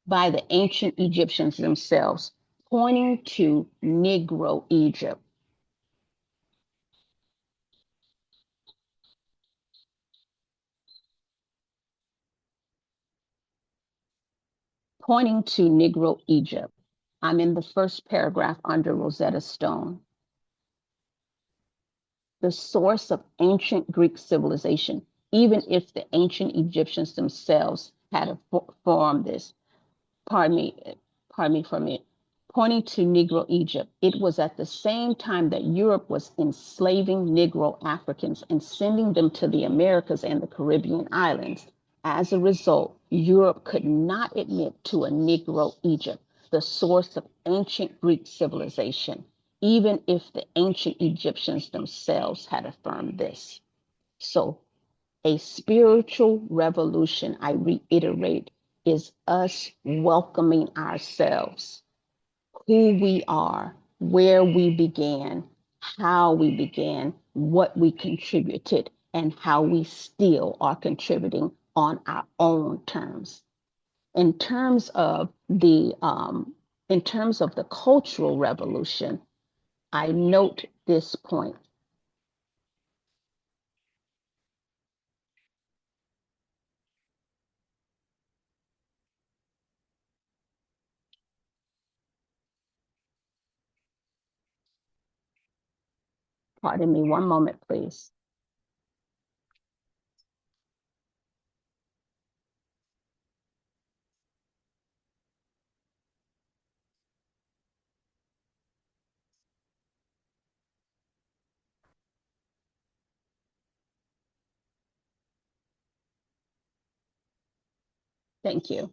by the ancient Egyptians themselves, pointing to Negro Egypt. Pointing to Negro Egypt. I'm in the first paragraph under Rosetta Stone. The source of ancient Greek civilization, even if the ancient Egyptians themselves had formed this. Pardon me for a minute. Pointing to Negro Egypt, it was at the same time that Europe was enslaving Negro Africans and sending them to the Americas and the Caribbean islands. As a result, Europe could not admit to a Negro Egypt, the source of ancient Greek civilization, even if the ancient Egyptians themselves had affirmed this. So, a spiritual revolution, I reiterate, is us welcoming ourselves, who we are, where we began, how we began, what we contributed, and how we still are contributing on our own terms. In terms of the cultural revolution, I note this point. Pardon me, one moment, please. Thank you.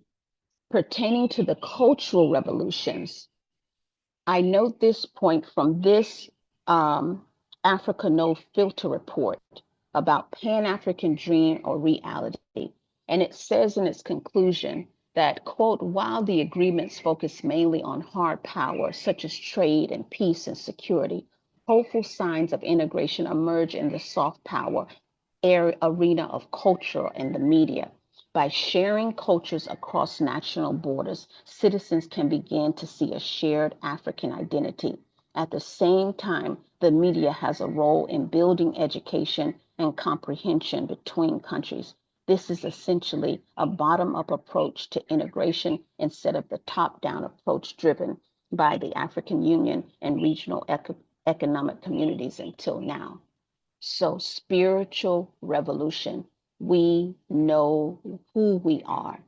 Pertaining to the cultural revolutions, I note this point from this Africa No Filter report about Pan-African dream or reality. And it says in its conclusion that, quote, while the agreements focus mainly on hard power, such as trade and peace and security, hopeful signs of integration emerge in the soft power arena of culture and the media. By sharing cultures across national borders, citizens can begin to see a shared African identity. At the same time, the media has a role in building education and comprehension between countries. This is essentially a bottom-up approach to integration instead of the top-down approach driven by the African Union and regional economic communities until now. So, spiritual revolution. We know who we are,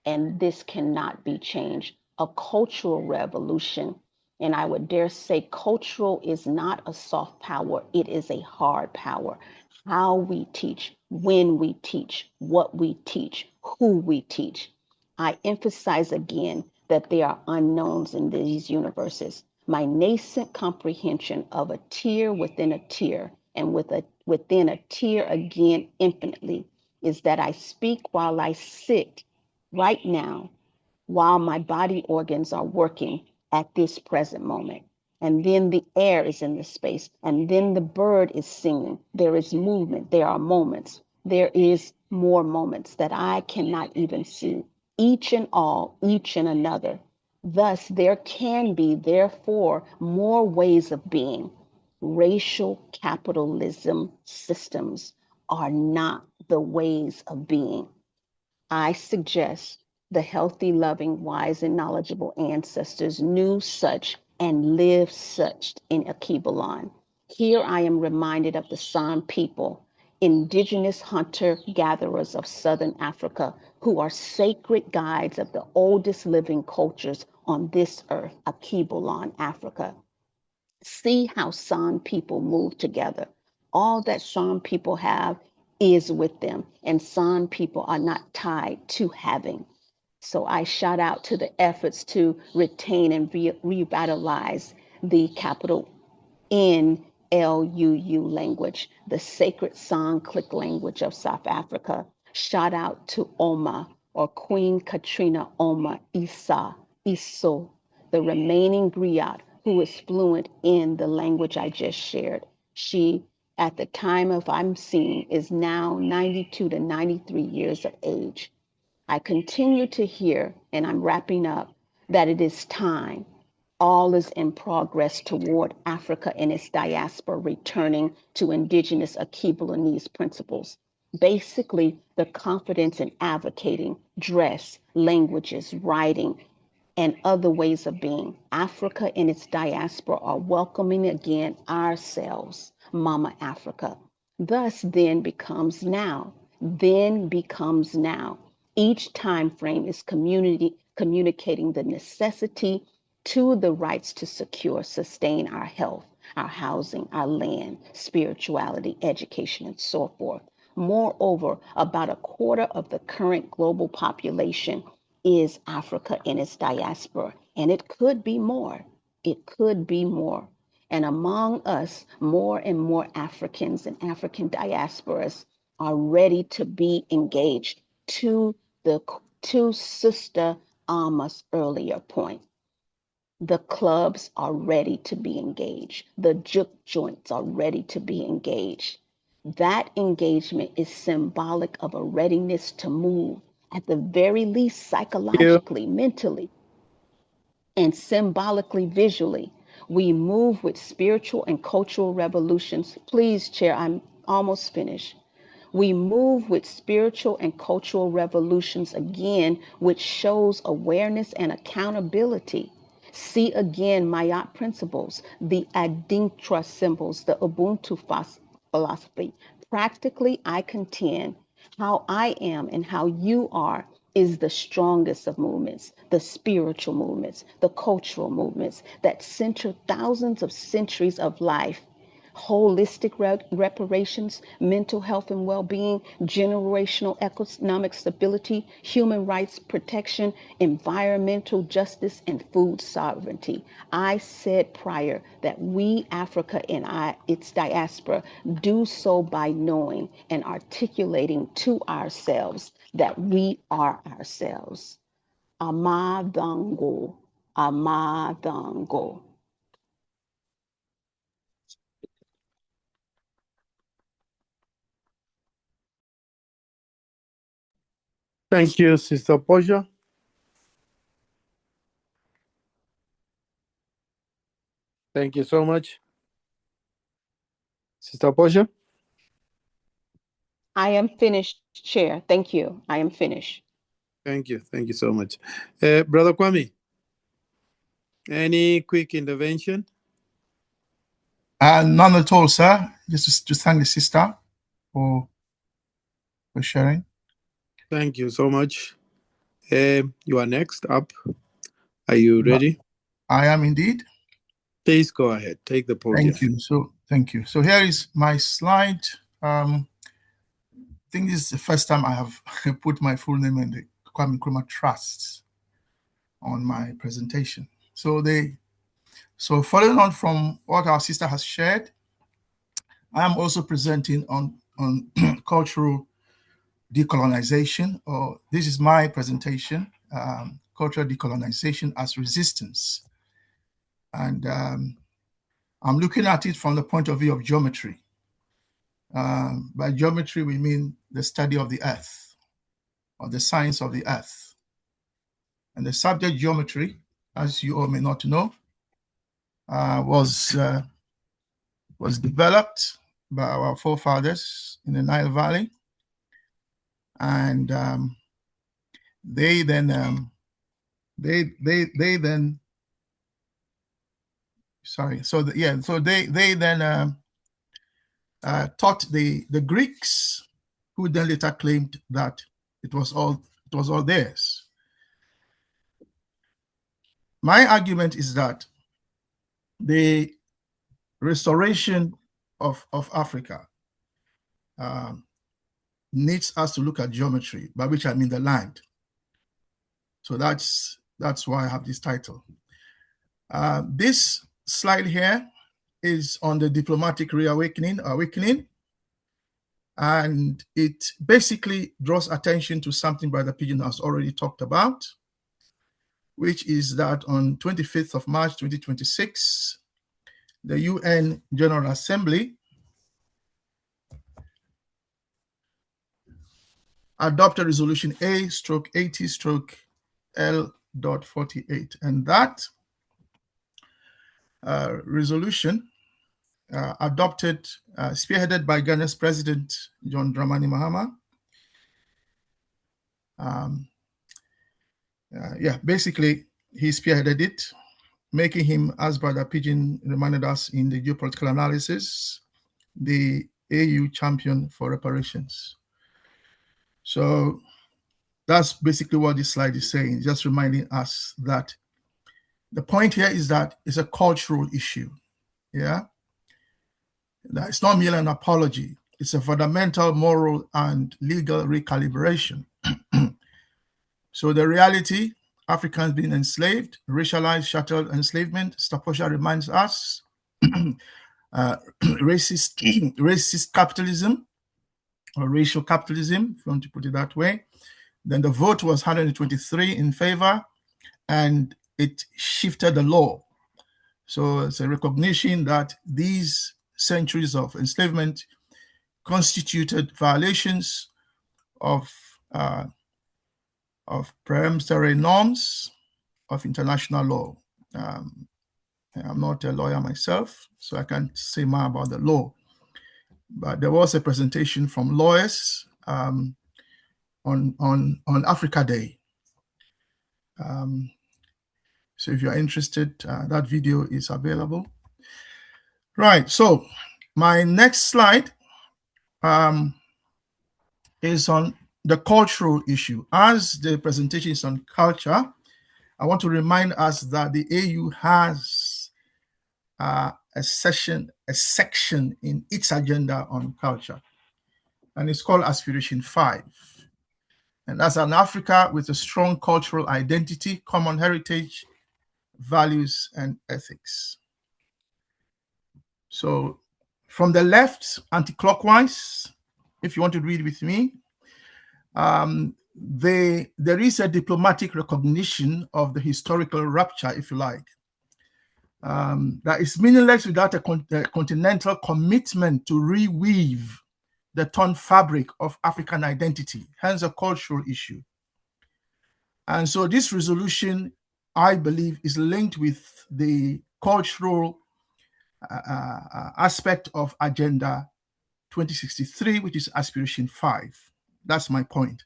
and this cannot be changed. A cultural revolution, and I would dare say cultural is not a soft power, it is a hard power. How we teach, when we teach, what we teach, who we teach. I emphasize again that there are unknowns in these universes. My nascent comprehension of a tier within a tier and within a tier again infinitely is that I speak while I sit right now, while my body organs are working at this present moment. And then the air is in the space, and then the bird is singing. There is movement, there are moments. There is more moments that I cannot even see. Each and all, each and another. Thus, there can be, therefore, more ways of being. Racial capitalism systems are not the ways of being. I suggest the healthy, loving, wise, and knowledgeable ancestors knew such and lived such in Akibalon. Here I am reminded of the San people, indigenous hunter-gatherers of Southern Africa, who are sacred guides of the oldest living cultures on this earth, Akibalon, Africa. See how San people move together. All that San people have is with them, and San people are not tied to having. So I shout out to the efforts to retain and revitalize the capital NLUU language, the sacred San click language of South Africa. Shout out to Oma or Queen Katrina Oma Iso, the remaining griot who is fluent in the language I just shared. She at the time of I'm seeing is now 92 to 93 years of age. I continue to hear, and I'm wrapping up, that it is time. All is in progress toward Africa and its diaspora returning to indigenous Akan principles. Basically, the confidence in advocating, dress, languages, writing, and other ways of being. Africa and its diaspora are welcoming again ourselves, Mama Africa. Thus, then becomes now. Then becomes now. Each time frame is communicating the necessity to the rights to secure, sustain our health, our housing, our land, spirituality, education, and so forth. Moreover, about a quarter of the current global population is Africa in its diaspora, and it could be more. It could be more. And among us, more and more Africans and African diasporas are ready to be engaged to Sister Alma's earlier point. The clubs are ready to be engaged. The juke joints are ready to be engaged. That engagement is symbolic of a readiness to move, at the very least psychologically, mentally, and symbolically, visually. We move with spiritual and cultural revolutions. Please, Chair, I'm almost finished. We move with spiritual and cultural revolutions again, which shows awareness and accountability. See again Mayat principles, the Adintra symbols, the Ubuntu philosophy. Practically, I contend how I am and how you are is the strongest of movements, the spiritual movements, the cultural movements that center thousands of centuries of life. Holistic reparations, mental health and well-being, generational economic stability, human rights protection, environmental justice, and food sovereignty. I said prior that we, Africa and its diaspora, do so by knowing and articulating to ourselves that we are ourselves. Amadango, Amadango. Thank you, Sister Portia. Thank you so much. Sister Portia? I am finished, Chair. Thank you. I am finished. Thank you. Thank you so much. Brother Kwame, any quick intervention? None at all, sir. Just to thank the sister for sharing. Thank you so much. You are next up. Are you ready? I am indeed. Please go ahead. Take the podium. Thank you. So here is my slide. I think this is the first time I have put my full name and the Kwame Nkrumah Trust on my presentation. So following on from what our sister has shared, I am also presenting on cultural decolonization, or this is my presentation, cultural decolonization as resistance. And I'm looking at it from the point of view of geometry. By geometry, we mean the study of the earth, or the science of the earth. And the subject geometry, as you all may not know, was developed by our forefathers in the Nile Valley. And they then taught the Greeks, who then later claimed that it was all theirs. My argument is that the restoration of Africa needs us to look at geometry, by which I mean the land. So that's why I have this title. This slide here is on the diplomatic reawakening, and it basically draws attention to something Brother Pigbin has already talked about, which is that on 25th of March 2026, the UN General Assembly adopted resolution A/80/L.48. And that resolution adopted, spearheaded by Ghana's President John Dramani Mahama. Basically, he spearheaded it, making him, as Brother Pigbin reminded us in the geopolitical analysis, the AU champion for reparations. So that's basically what this slide is saying, just reminding us that the point here is that it's a cultural issue. Yeah. That it's not merely an apology. It's a fundamental moral and legal recalibration. So the reality, Africans being enslaved, racialized, chattel enslavement, Sister Portia reminds us, racist capitalism, or racial capitalism, if you want to put it that way. Then the vote was 123 in favor, and it shifted the law. So it's a recognition that these centuries of enslavement constituted violations of peremptory norms of international law. I'm not a lawyer myself, so I can't say more about the law. But there was a presentation from lawyers on Africa Day. So if you're interested, that video is available. Right, so my next slide is on the cultural issue. As the presentation is on culture, I want to remind us that the AU has a section in its agenda on culture, and it's called Aspiration 5. And that's an Africa with a strong cultural identity, common heritage, values, and ethics. So from the left, anti-clockwise, if you want to read with me, there is a diplomatic recognition of the historical rupture, if you like, that is meaningless without a continental commitment to reweave the torn fabric of African identity, hence a cultural issue. And so this resolution, I believe, is linked with the cultural aspect of Agenda 2063, which is Aspiration 5. That's my point.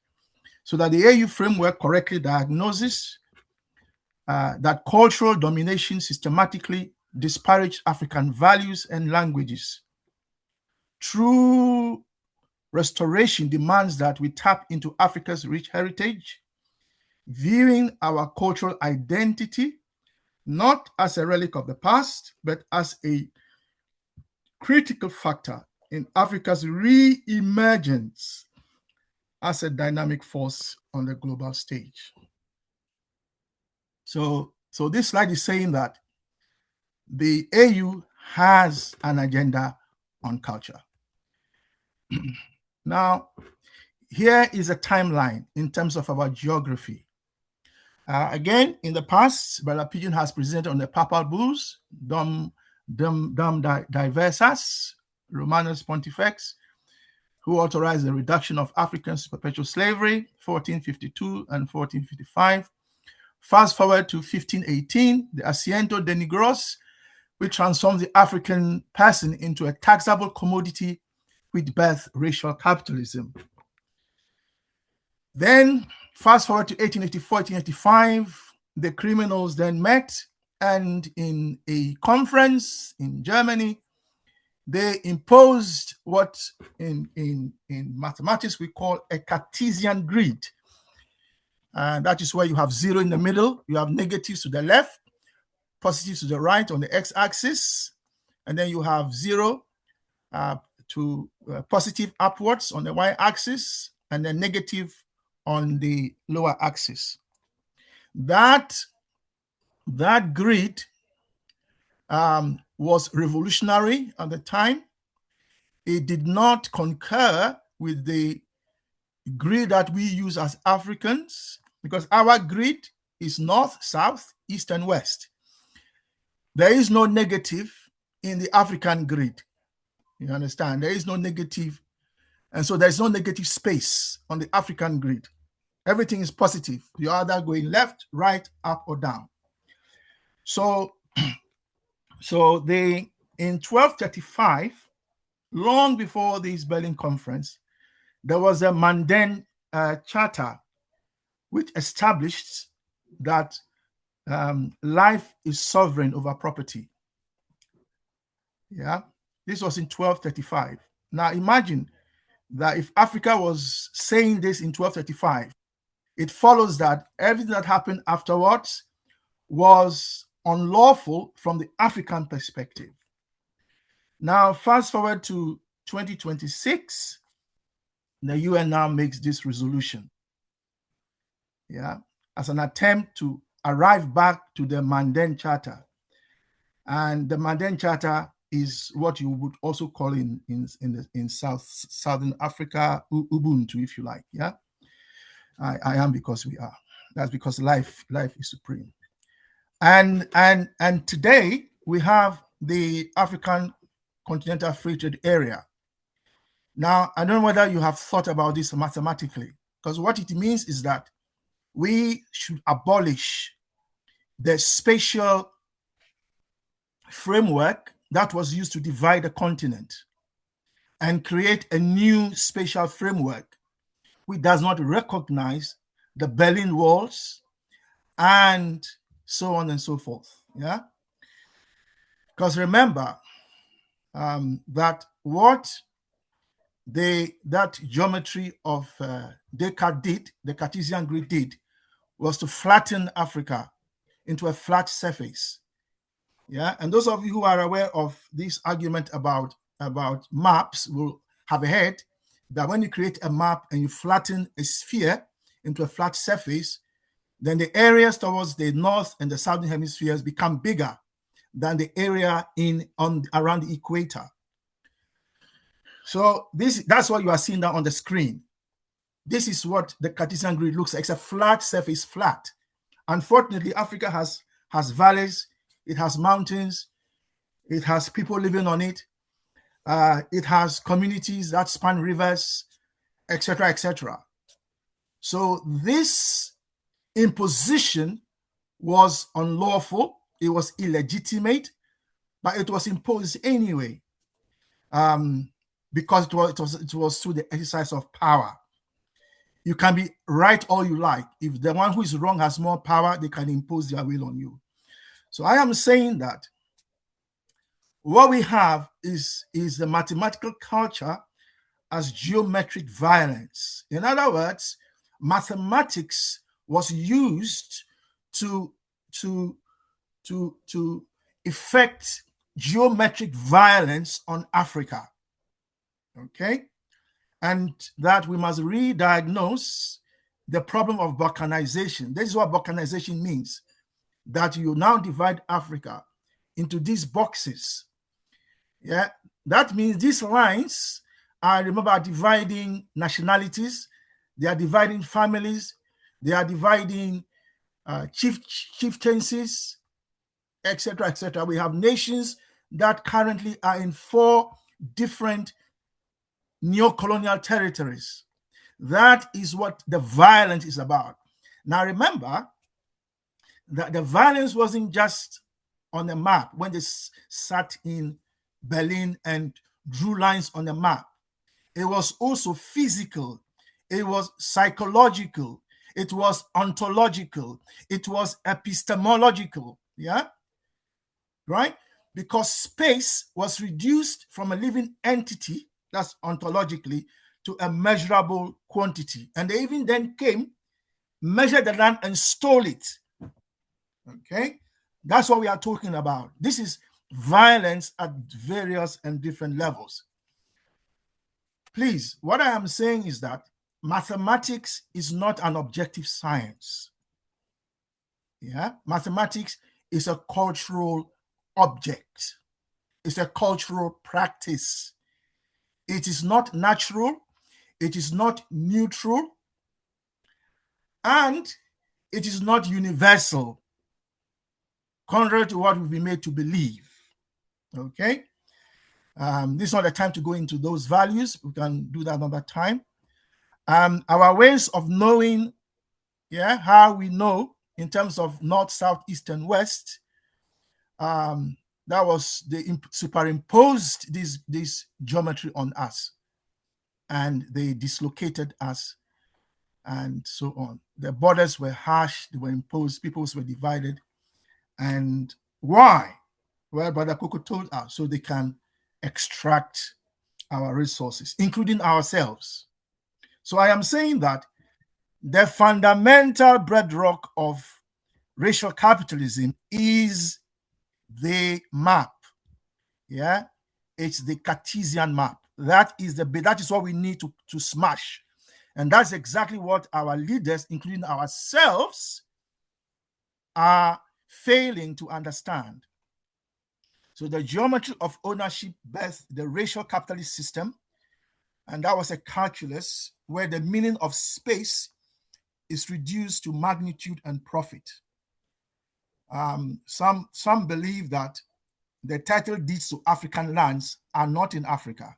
So that the AU framework correctly diagnoses that cultural domination systematically disparaged African values and languages. True restoration demands that we tap into Africa's rich heritage, viewing our cultural identity not as a relic of the past, but as a critical factor in Africa's re-emergence as a dynamic force on the global stage. So this slide is saying that the AU has an agenda on culture. Now, here is a timeline in terms of our geography. Again, in the past, Brother Pigbin has presented on the Papal Bulls, Dom Diversas, Romanus Pontifex, who authorized the reduction of Africans to perpetual slavery, 1452 and 1455. Fast forward to 1518, the Asiento de Negros, which transformed the African person into a taxable commodity, which birthed racial capitalism. Then, fast forward to 1884, 1885, the criminals then met, and in a conference in Germany, they imposed what in mathematics we call a Cartesian grid. And that is where you have zero in the middle, you have negatives to the left, positives to the right on the x-axis, and then you have zero to positive upwards on the y-axis, and then negative on the lower axis. That grid was revolutionary at the time. It did not concur with the grid that we use as Africans, because our grid is north, south, east, and west. There is no negative in the African grid. You understand? There is no negative And so there's no negative space on the African grid. Everything is positive. You're either going left, right, up, or down. So they, in 1235, long before this Berlin Conference, there was a Mandan Charter which established that life is sovereign over property. Yeah, this was in 1235. Now imagine that if Africa was saying this in 1235, it follows that everything that happened afterwards was unlawful from the African perspective. Now, fast forward to 2026, the UN now makes this resolution, yeah, as an attempt to arrive back to the Mandan Charter. And the Mandan Charter is what you would also call in Southern Africa, Ubuntu, if you like. Yeah, I am because we are. That's because life is supreme. And today we have the African Continental Free Trade Area. Now, I don't know whether you have thought about this mathematically, because what it means is that we should abolish the spatial framework that was used to divide the continent and create a new spatial framework which does not recognize the Berlin walls and so on and so forth. Yeah, because remember that what that geometry of Descartes did, the Cartesian grid did, was to flatten Africa into a flat surface. Yeah, and those of you who are aware of this argument about maps will have heard that when you create a map and you flatten a sphere into a flat surface, then the areas towards the north and the southern hemispheres become bigger than the area around the equator. So that's what you are seeing now on the screen. This is what the Cartesian grid looks like. It's a flat surface, flat. Unfortunately, Africa has valleys, it has mountains, it has people living on it, it has communities that span rivers, etc., etc. So this imposition was unlawful, it was illegitimate, but it was imposed anyway, because it was through the exercise of power. You can be right all you like. If the one who is wrong has more power, they can impose their will on you. So I am saying that what we have is the mathematical culture as geometric violence. In other words, mathematics was used to effect geometric violence on Africa. Okay? And that we must re-diagnose the problem of balkanization. This is what balkanization means, that you now divide Africa into these boxes. Yeah, that means these lines are, remember, dividing nationalities, they are dividing families, they are dividing chieftaincies, etc., etc. We have nations that currently are in 4 different neo-colonial territories. That is what the violence is about. Now remember that the violence wasn't just on the map when they sat in Berlin and drew lines on the map. It was also physical, it was psychological, it was ontological, it was epistemological. Yeah, right? Because space was reduced from a living entity, that's ontologically, to a measurable quantity. And they even then came, measured the land and stole it. Okay? That's what we are talking about. This is violence at various and different levels. Please, what I am saying is that mathematics is not an objective science. Yeah? Mathematics is a cultural object. It's a cultural practice. It is not natural, it is not neutral, and it is not universal, contrary to what we've been made to believe. Okay? This is not the time to go into those values. We can do that another time. Our ways of knowing, how we know in terms of north, south, east, and west, that was they superimposed this geometry on us, and they dislocated us, and so on. The borders were harsh, they were imposed, peoples were divided. And why? Well, Brother Koko told us, so they can extract our resources, including ourselves. So I am saying that the fundamental bedrock of racial capitalism is the map. Yeah, it's the Cartesian map. That is what we need to smash. And that's exactly what our leaders, including ourselves, are failing to understand. So the geometry of ownership birthed the racial capitalist system, and that was a calculus where the meaning of space is reduced to magnitude and profit. Some believe that the title deeds to African lands are not in Africa.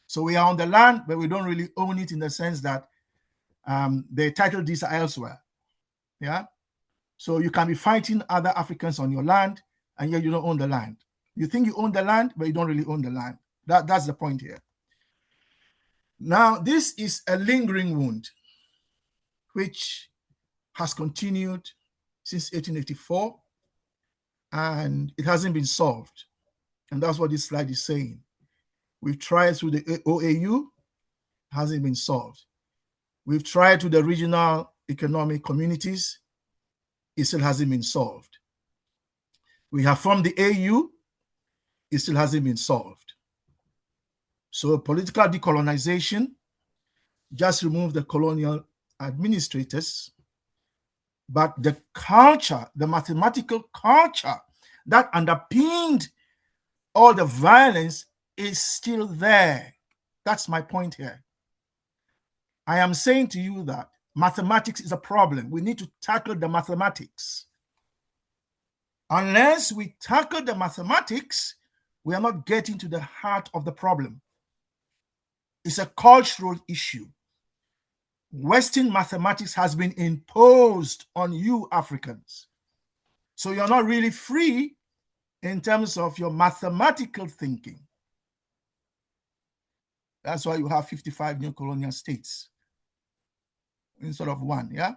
So we are on the land, but we don't really own it in the sense that the title deeds are elsewhere. Yeah. So you can be fighting other Africans on your land, and yet you don't own the land. You think you own the land, but you don't really own the land. That's the point here. Now, this is a lingering wound, which has continued since 1884, and it hasn't been solved. And that's what this slide is saying. We've tried through the OAU, hasn't been solved. We've tried to the regional economic communities, it still hasn't been solved. We have formed the AU, it still hasn't been solved. So political decolonization just removed the colonial administrators, but the culture, the mathematical culture that underpinned all the violence is still there. That's my point here. I am saying to you that mathematics is a problem. We need to tackle the mathematics. Unless we tackle the mathematics, we are not getting to the heart of the problem. It's a cultural issue. Western mathematics has been imposed on you Africans. So you're not really free in terms of your mathematical thinking. That's why you have 55 new colonial states instead of one, yeah?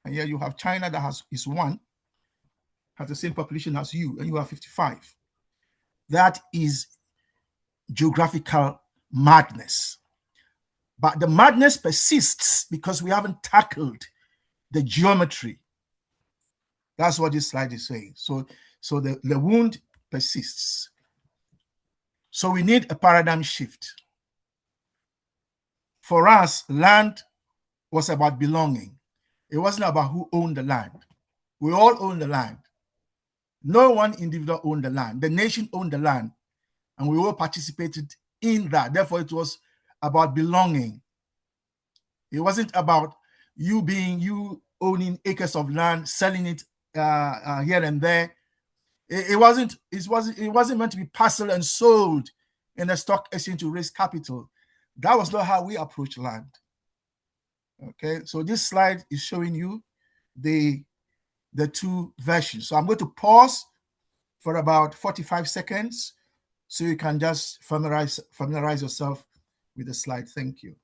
And here you have China that is one, has the same population as you, and you have 55. That is geographical madness. But the madness persists because we haven't tackled the geometry. That's what this slide is saying. So the wound persists. So we need a paradigm shift. For us, land was about belonging. It wasn't about who owned the land. We all own the land. No one individual owned the land. The nation owned the land, and we all participated in that. Therefore, it was about belonging. It wasn't about you owning acres of land, selling it here and there. It wasn't meant to be parceled and sold in a stock exchange to raise capital. That was not how we approach land. Okay, so this slide is showing you the two versions. So I'm going to pause for about 45 seconds so you can just familiarize yourself with the slide. Thank you.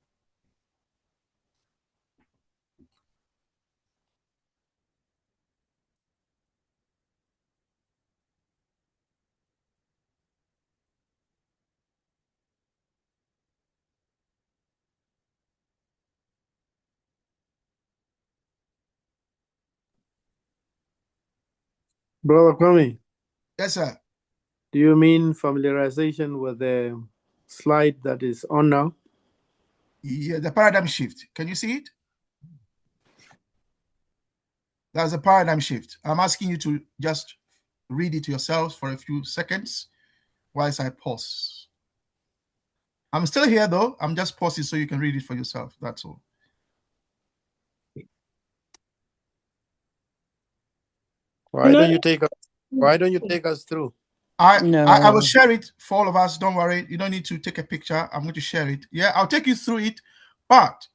Brother Kwame, Yes, sir. do you mean familiarization with the slide that is on now? Yeah, the paradigm shift. Can you see it? That's a paradigm shift. I'm asking you to just read it yourselves for a few seconds whilst I pause. I'm still here though. I'm just pausing so you can read it for yourself. That's all. Why don't you take us through? I will No. share it for all of us. Don't worry. You don't need to take a picture. I'm going to share it. Yeah, I'll take you through it, but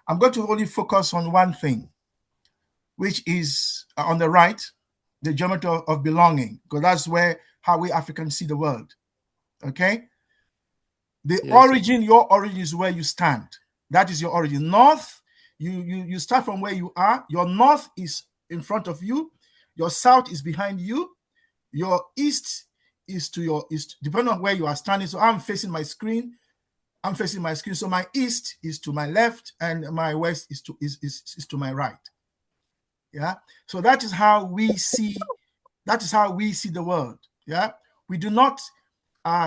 I'm going to only focus on one thing, which is on the right, the geometry of belonging, because that's how we Africans see the world. Okay? The origin, your origin is where you stand. That is your origin. North, you start from where you are. Your north is in front of you. Your south is behind you. Your east is to your east, depending on where you are standing. So I'm facing my screen. So my east is to my left, and my west is to my right. Yeah. So that is how we see. That is how we see the world. Yeah. We do not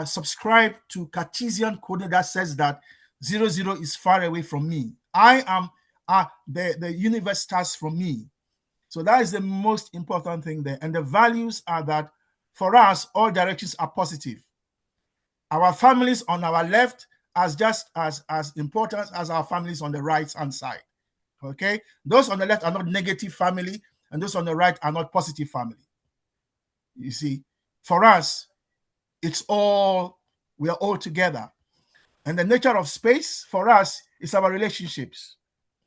subscribe to Cartesian code that says that 0, 0 is far away from me. I am the universe starts from me. So that is the most important thing there. And the values are that for us, all directions are positive. Our families on our left as just as important as our families on the right hand side. Okay, those on the left are not negative family, and those on the right are not positive family. You see, for us, we are all together. And the nature of space for us is our relationships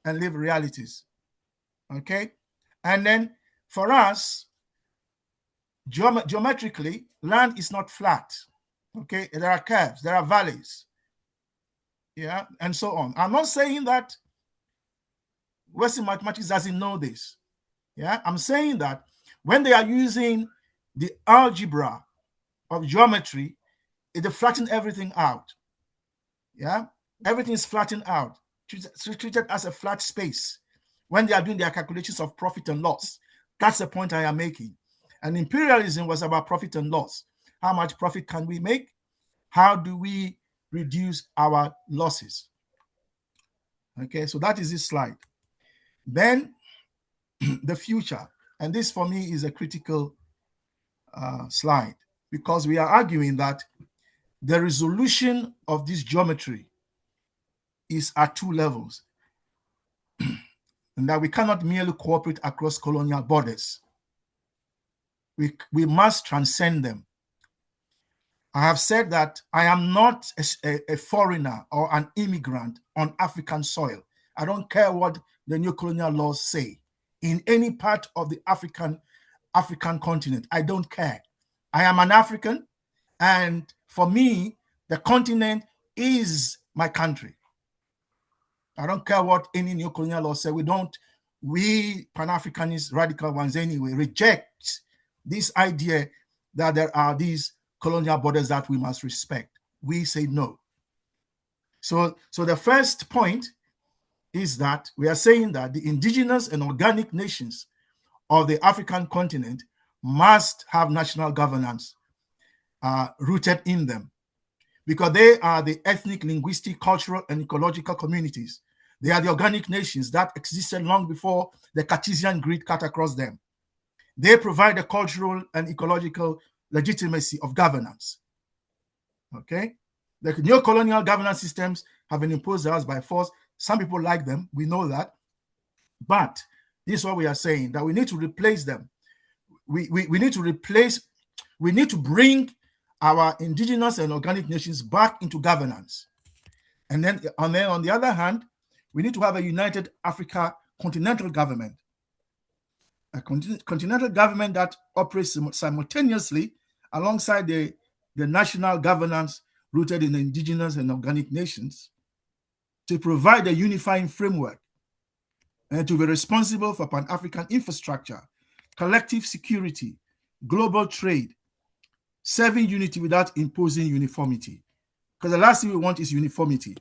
and lived realities. Okay, and then for us, geometrically, land is not flat. Okay, there are curves, there are valleys, yeah, and so on. I'm not saying that Western mathematics doesn't know this. Yeah, I'm saying that when they are using the algebra of geometry, it flattens everything out. Yeah, everything is flattened out, treated as a flat space. When they are doing their calculations of profit and loss, that's the point I am making. And imperialism was about profit and loss. How much profit can we make? How do we reduce our losses? Okay, so that is this slide. Then the future. And this for me is a critical slide, because we are arguing that the resolution of this geometry is at two levels, and that we cannot merely cooperate across colonial borders. We must transcend them. I have said that I am not a foreigner or an immigrant on African soil. I don't care what the new colonial laws say in any part of the African continent. I don't care. I am an African, and for me, the continent is my country. I don't care what any new colonial law say. We Pan-Africanists, radical ones anyway, reject this idea that there are these colonial borders that we must respect. We say no. So the first point is that we are saying that the indigenous and organic nations of the African continent must have national governance rooted in them, because they are the ethnic, linguistic, cultural, and ecological communities. They are the organic nations that existed long before the Cartesian grid cut across them. They provide the cultural and ecological legitimacy of governance. Okay? The neo-colonial governance systems have been imposed on us by force. Some people like them, we know that. But this is what we are saying, that we need to replace them. We need to bring our indigenous and organic nations back into governance. And then on the other hand, we need to have a united Africa continental government. A continental government that operates simultaneously alongside the national governance rooted in the indigenous and organic nations, to provide a unifying framework and to be responsible for Pan-African infrastructure, collective security, global trade, serving unity without imposing uniformity. Because the last thing we want is uniformity.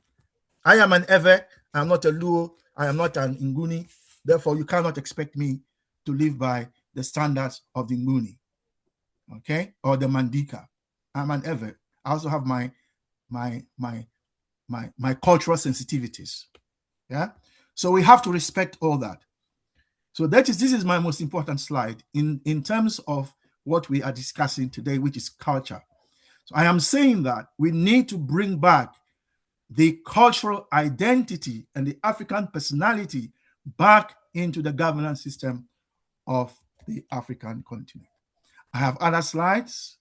I am an Ewe, I am not a Luo, I am not an Nguni. Therefore, you cannot expect me to live by the standards of the Nguni, okay, or the Mandika. I'm an Ewe. I also have my cultural sensitivities. Yeah, so we have to respect all that. So this is my most important slide in terms of what we are discussing today, which is culture. So I am saying that we need to bring back the cultural identity and the African personality back into the governance system of the African continent. I have other slides,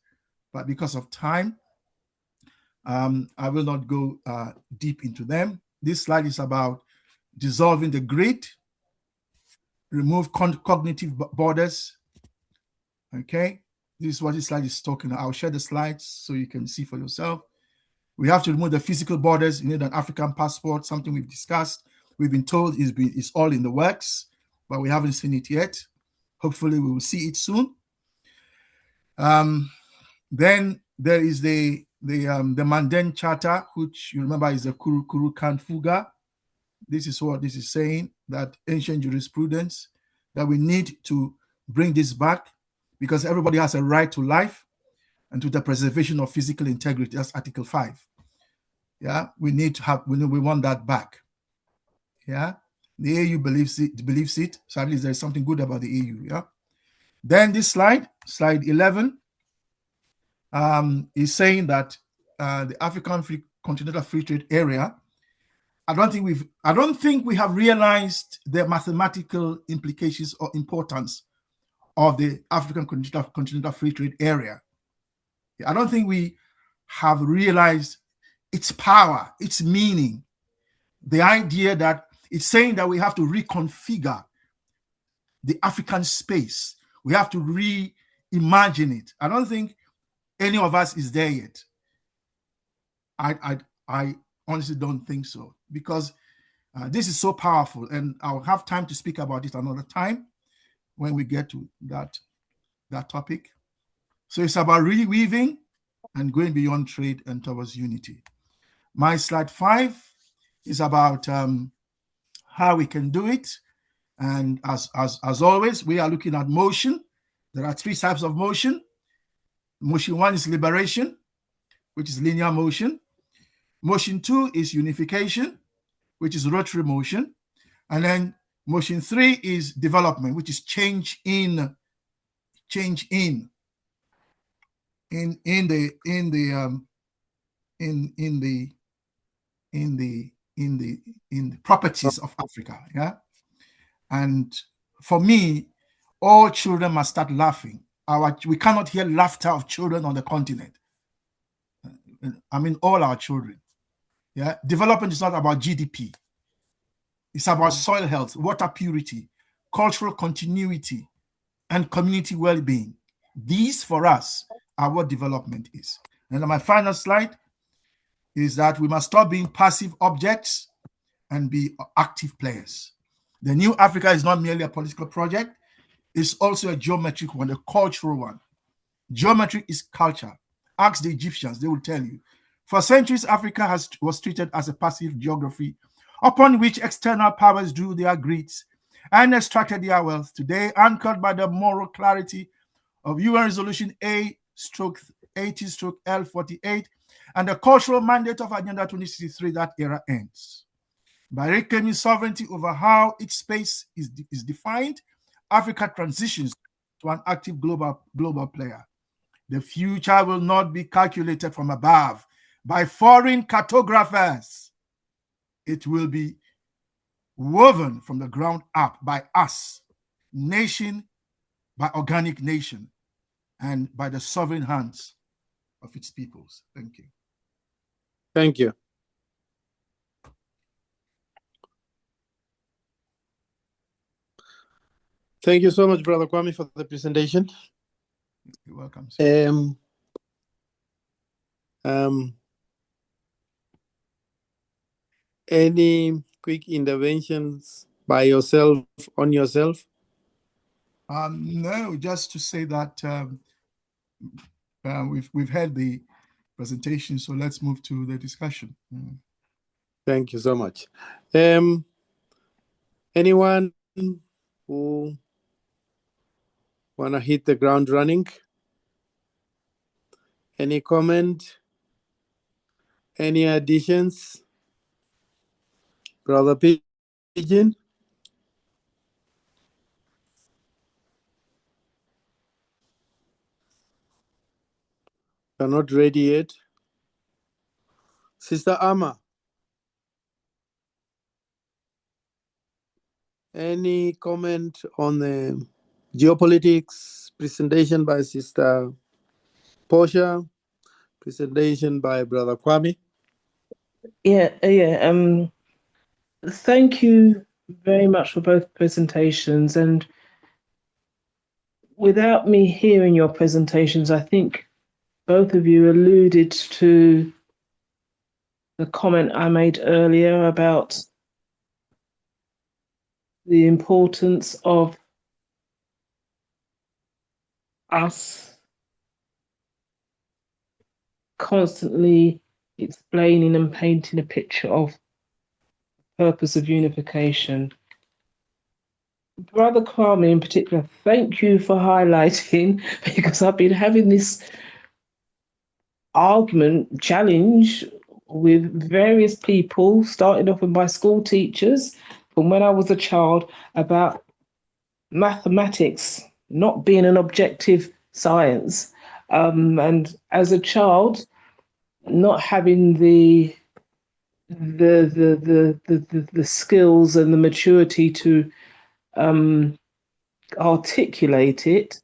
but because of time, I will not go deep into them. This slide is about dissolving the grid, remove cognitive borders. Okay, this is what this slide is talking about. I'll share the slides so you can see for yourself. We have to remove the physical borders. You need an African passport, something we've discussed. We've been told it's all in the works, but we haven't seen it yet. Hopefully, we will see it soon. Then there is the Manden Charter, which you remember is the Kuru Kan Fuga. This is what this is saying, that ancient jurisprudence, that we need to bring this back because everybody has a right to life and to the preservation of physical integrity. That's Article 5. Yeah, we need to have, we want that back. Yeah, the AU believes it. So at least there's something good about the AU. Yeah. Then this slide 11, is saying that the African Continental Free Trade Area, I don't think we have realized the mathematical implications or importance of the African Continental Free Trade Area. I don't think we have realized its power, its meaning, the idea that it's saying that we have to reconfigure the African space. We have to reimagine it. I don't think any of us is there yet. I honestly don't think so, because this is so powerful, and I'll have time to speak about it another time when we get to that topic. So it's about reweaving and going beyond trade and towards unity. My slide 5 is about how we can do it. And as always, we are looking at motion. There are 3 types of motion. Motion 1 is liberation, which is linear motion. Motion 2 is unification, which is rotary motion. And then motion 3 is development, which is change in the properties of Africa. Yeah. And for me, all children must start laughing. We cannot hear laughter of children on the continent. I mean, all our children. Yeah, development is not about GDP. It's about soil health, water purity, cultural continuity, and community well-being. These, for us, are what development is. And then my final slide is that we must stop being passive objects and be active players. The new Africa is not merely a political project. It's also a geometric one, a cultural one. Geometry is culture. Ask the Egyptians, they will tell you. For centuries, Africa was treated as a passive geography upon which external powers drew their greeds and extracted their wealth. Today, anchored by the moral clarity of UN Resolution A/80/L48 and the cultural mandate of Agenda 2063, that era ends. By reclaiming sovereignty over how its space is defined, Africa transitions to an active global player. The future will not be calculated from above by foreign cartographers. It will be woven from the ground up by us, nation by organic nation, and by the sovereign hands of its peoples. Thank you. Thank you. Thank you so much, Brother Kwame, for the presentation. You're welcome. Any quick interventions by yourself, on yourself? No, just to say that we've had the presentation, so let's move to the discussion. Thank you so much. Anyone who want to hit the ground running? Any comment? Any additions? Brother Pigbin? You're not ready yet. Sister Amma? Any comment on the geopolitics presentation by Sister Portia, presentation by Brother Kwame. Thank you very much for both presentations. And without me hearing your presentations, I think both of you alluded to the comment I made earlier about the importance of us constantly explaining and painting a picture of the purpose of unification. Brother Kwame in particular, thank you for highlighting, because I've been having this argument, challenge with various people, starting off with my school teachers from when I was a child, about mathematics not being an objective science. And as a child, not having the skills and the maturity to articulate it,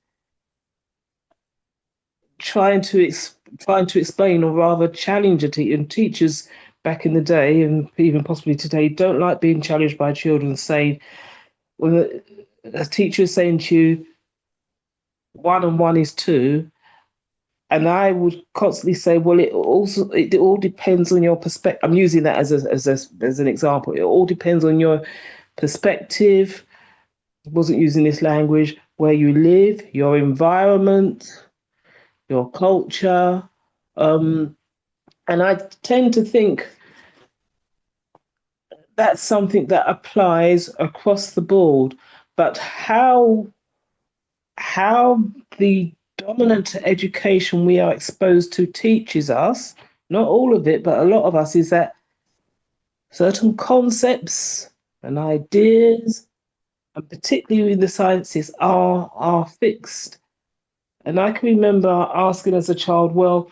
trying to explain, or rather challenge and teachers back in the day, and even possibly today, don't like being challenged by children, saying, when a teacher is saying to you, 1 and 1 is 2, and I would constantly say, well, it all depends on your perspective. I'm using that as an example. It all depends on your perspective. I wasn't using this language, where you live, your environment, your culture. And I tend to think that's something that applies across the board. But how the dominant education we are exposed to teaches us, not all of it, but a lot of us, is that certain concepts and ideas, and particularly in the sciences, are fixed. And I can remember asking as a child, well,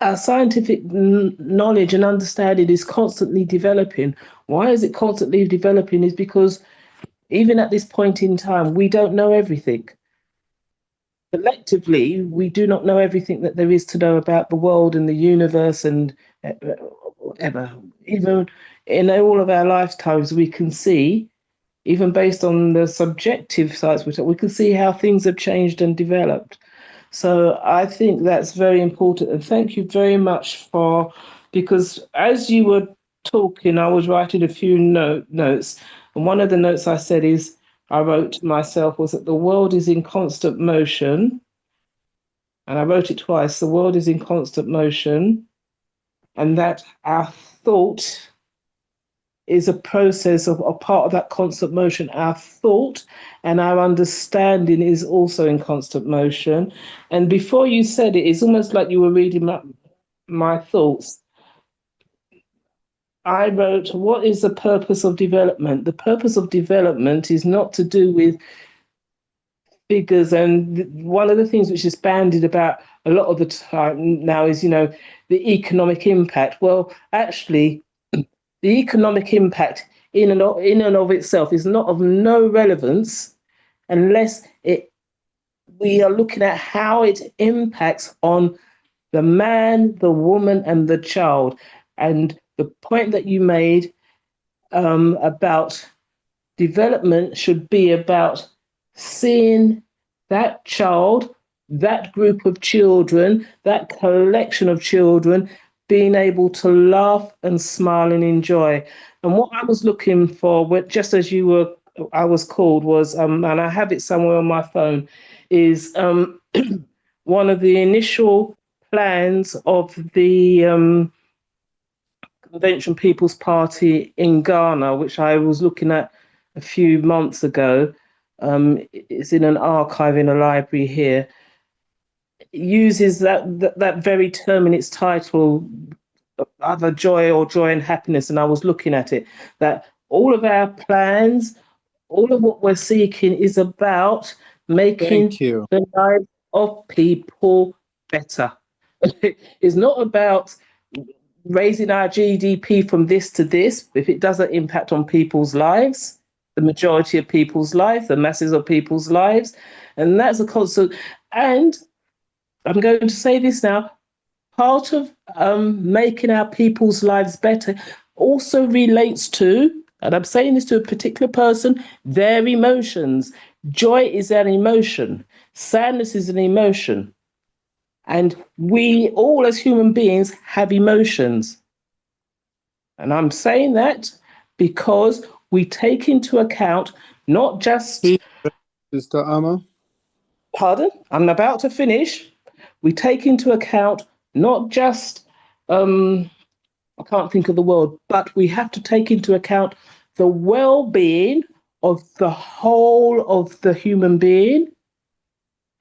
our scientific knowledge and understanding is constantly developing. Why is it constantly developing? Is because even at this point in time, we don't know everything. Collectively, we do not know everything that there is to know about the world and the universe and whatever. Even in all of our lifetimes, we can see, even based on the subjective sides, we can see how things have changed and developed. So I think that's very important. And thank you very much because as you were talking, I was writing a few notes. And one of the notes I wrote to myself was that the world is in constant motion. And I wrote it twice. The world is in constant motion. And that our thought is a process of a part of that constant motion. Our thought and our understanding is also in constant motion. And before you said it, it's almost like you were reading my thoughts. I wrote, what is the purpose of development? The purpose of development is not to do with figures. And one of the things which is bandied about a lot of the time now is, the economic impact. Well, actually, the economic impact in and of itself is not of no relevance unless we are looking at how it impacts on the man, the woman, and the child. And the point that you made about development should be about seeing that child, that group of children, that collection of children being able to laugh and smile and enjoy. And what I was looking for, just as I was called, was, and I have it somewhere on my phone, is one of the initial plans of the Convention People's Party in Ghana, which I was looking at a few months ago. It's in an archive in a library here. It uses that very term in its title, either joy and happiness. And I was looking at it, that all of our plans, all of what we're seeking is about making the lives of people better. It's not about raising our GDP from this to this if it doesn't impact on people's lives. the majority of people's lives, the masses of people's lives. And that's a constant. And I'm going to say this now, part of making our people's lives better also relates to, and I'm saying this to a particular person, their emotions. Joy is an emotion. Sadness is an emotion. And we all as human beings have emotions. And I'm saying that because we take into account not just... Sister Amma? Pardon? I'm about to finish. We take into account not just, I can't think of the word, but we have to take into account the well-being of the whole of the human being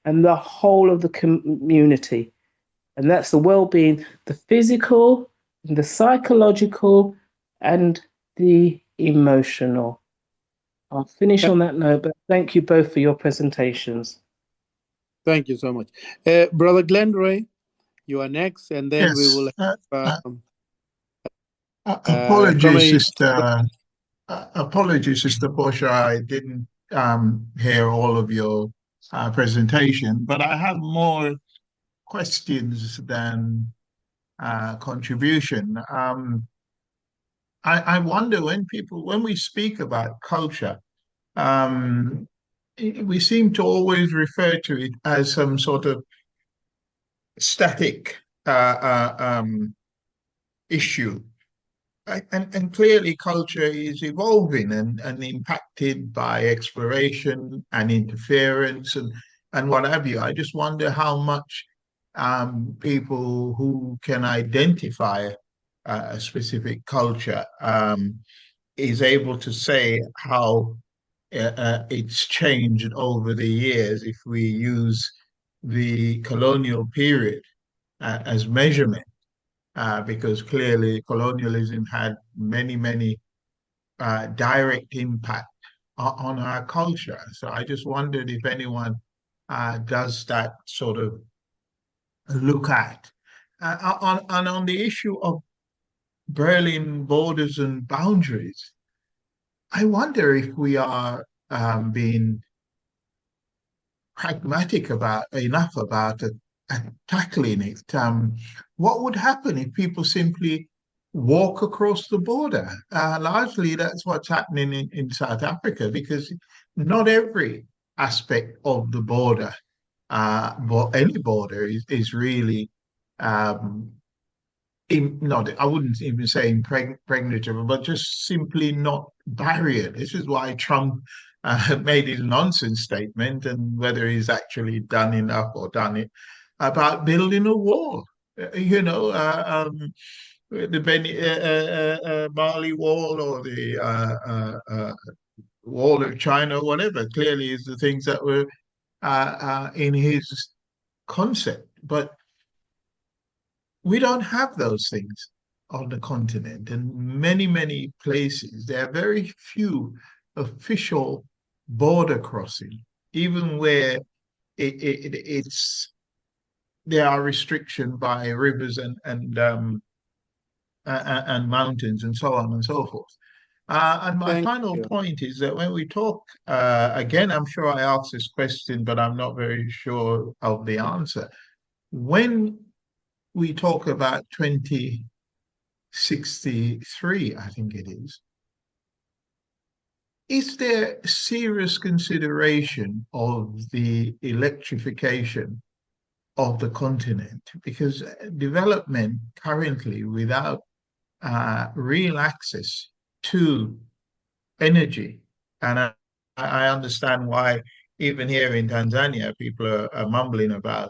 and the whole of the community. And that's the well-being, the physical, the psychological, and the emotional. I'll finish on that note, but thank you both for your presentations. Thank you so much. Brother Glenroy, you are next, and then Yes. we will Apologies, Sister Portia. I didn't hear all of your presentation, but I have more questions than contribution. I wonder when we speak about culture, we seem to always refer to it as some sort of static issue. And clearly culture is evolving and impacted by exploration and interference and what have you. I just wonder how much people who can identify a specific culture is able to say how it's changed over the years if we use the colonial period as measurement. Because clearly colonialism had many direct impact on our culture. So I just wondered if anyone does that sort of look at. On the issue of Berlin borders and boundaries, I wonder if we are being pragmatic enough about tackling it. What would happen if people simply walk across the border? Largely, that's what's happening in South Africa, because not every aspect of the border, but any border, is really not, I wouldn't even say impregnable, but just simply not barrier. This is why Trump made his nonsense statement, and whether he's actually done enough or done it, about building a wall. The Mali wall or the wall of China, or whatever, clearly is the things that were in his concept. But we don't have those things on the continent. And many places, there are very few official border crossing, even where there are restrictions by rivers and mountains and so on and so forth. And my final point is that when we talk, again, I'm sure I asked this question, but I'm not very sure of the answer. When we talk about 2063, I think it is there serious consideration of the electrification of the continent? Because development currently without real access to energy, and I understand why even here in Tanzania people are mumbling about